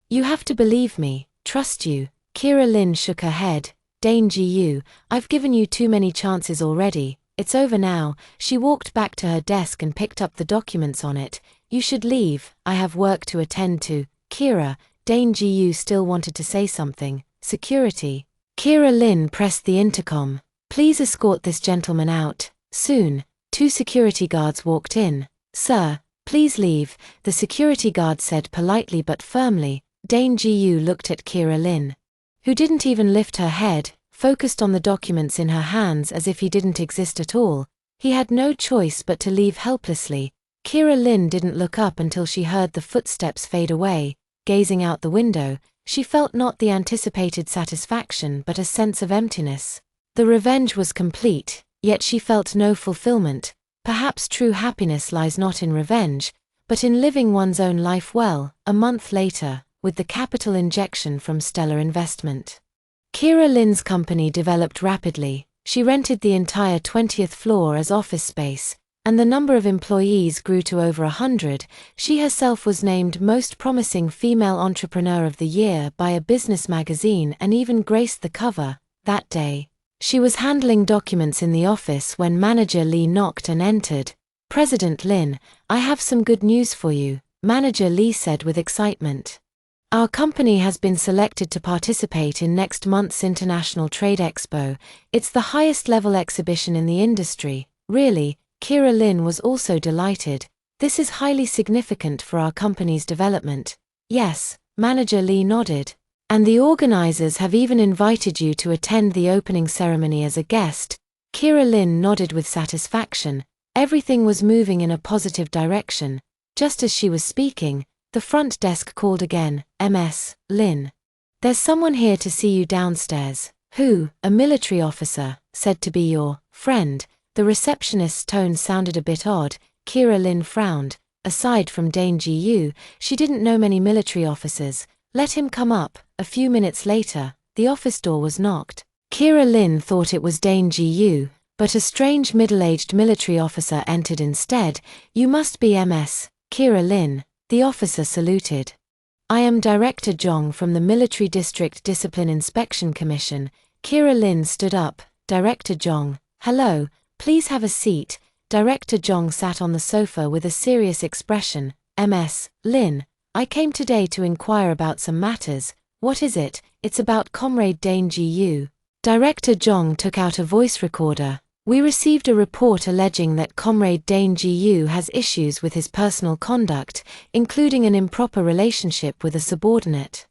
you have to believe me, trust you. Kira Lin shook her head. Dane Ji-yu, I've given you too many chances already. It's over now. She walked back to her desk and picked up the documents on it. You should leave, I have work to attend to. Kira, Dane Ji-yu still wanted to say something. Security. Kira Lin pressed the intercom. Please escort this gentleman out. Soon, 2 security guards walked in. Sir, please leave, the security guard said politely but firmly. Dane Ji-yu looked at Kira Lin, who didn't even lift her head, focused on the documents in her hands as if he didn't exist at all. He had no choice but to leave helplessly. Kira Lin didn't look up until she heard the footsteps fade away. Gazing out the window, she felt not the anticipated satisfaction but a sense of emptiness. The revenge was complete, yet she felt no fulfillment. Perhaps true happiness lies not in revenge, but in living one's own life well. A month later, with the capital injection from Stellar Investment, Kira Lin's company developed rapidly. She rented the entire 20th floor as office space, and the number of employees grew to over 100. She herself was named Most Promising Female Entrepreneur of the Year by a business magazine and even graced the cover. That day, she was handling documents in the office when Manager Lee knocked and entered. President Lin, I have some good news for you, Manager Lee said with excitement. Our company has been selected to participate in next month's International Trade Expo. It's the highest level exhibition in the industry. Really, Kira Lin was also delighted. This is highly significant for our company's development. Yes, Manager Lee nodded. And the organizers have even invited you to attend the opening ceremony as a guest. Kira Lin nodded with satisfaction. Everything was moving in a positive direction. Just as she was speaking, the front desk called again. Ms. Lin. There's someone here to see you downstairs. Who? A military officer, said to be your friend. The receptionist's tone sounded a bit odd. Kira Lin frowned. Aside from Dane Ji-yu, she didn't know many military officers. Let him come up. A few minutes later, the office door was knocked. Kira Lin thought it was Dane Ji-yu, but a strange middle-aged military officer entered instead. You must be Ms. Kira Lin. The officer saluted. I am Director Jong from the Military District Discipline Inspection Commission. Kira Lin stood up. Director Jong, hello, please have a seat. Director Jong sat on the sofa with a serious expression. Ms. Lin, I came today to inquire about some matters. What is it? It's about Comrade Dane Ji-yu. Director Jong took out a voice recorder. We received a report alleging that Comrade Dane Ji-yu has issues with his personal conduct, including an improper relationship with a subordinate.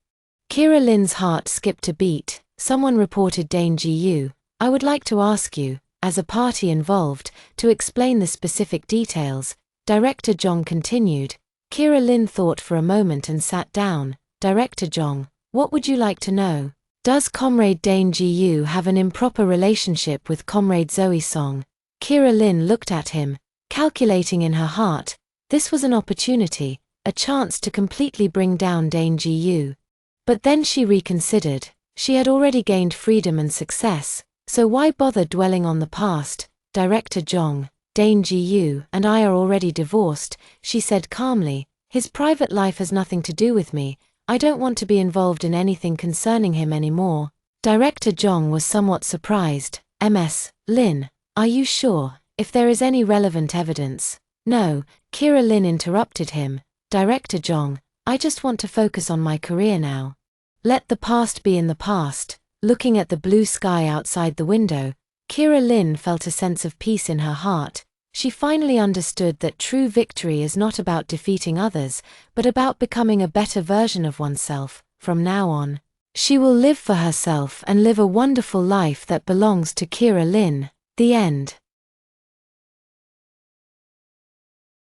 Kira Lin's heart skipped a beat. Someone reported Dane Ji-yu. I would like to ask you, as a party involved, to explain the specific details. Director Jong continued. Kira Lin thought for a moment and sat down. Director Jong, what would you like to know? Does Comrade Dane Ji-yu have an improper relationship with Comrade Zoe Song? Kira Lin looked at him, calculating in her heart. This was an opportunity, a chance to completely bring down Dane Ji-yu. But then she reconsidered. She had already gained freedom and success, so why bother dwelling on the past? Director Jong, Dane Ji-yu and I are already divorced, she said calmly. His private life has nothing to do with me. I don't want to be involved in anything concerning him anymore. Director Jong was somewhat surprised. Ms. Lin, are you sure, if there is any relevant evidence? No, Kira Lin interrupted him. Director Jong, I just want to focus on my career now. Let the past be in the past." Looking at the blue sky outside the window, Kira Lin felt a sense of peace in her heart. She finally understood that true victory is not about defeating others, but about becoming a better version of oneself. From now on, she will live for herself and live a wonderful life that belongs to Kira Lin. The end.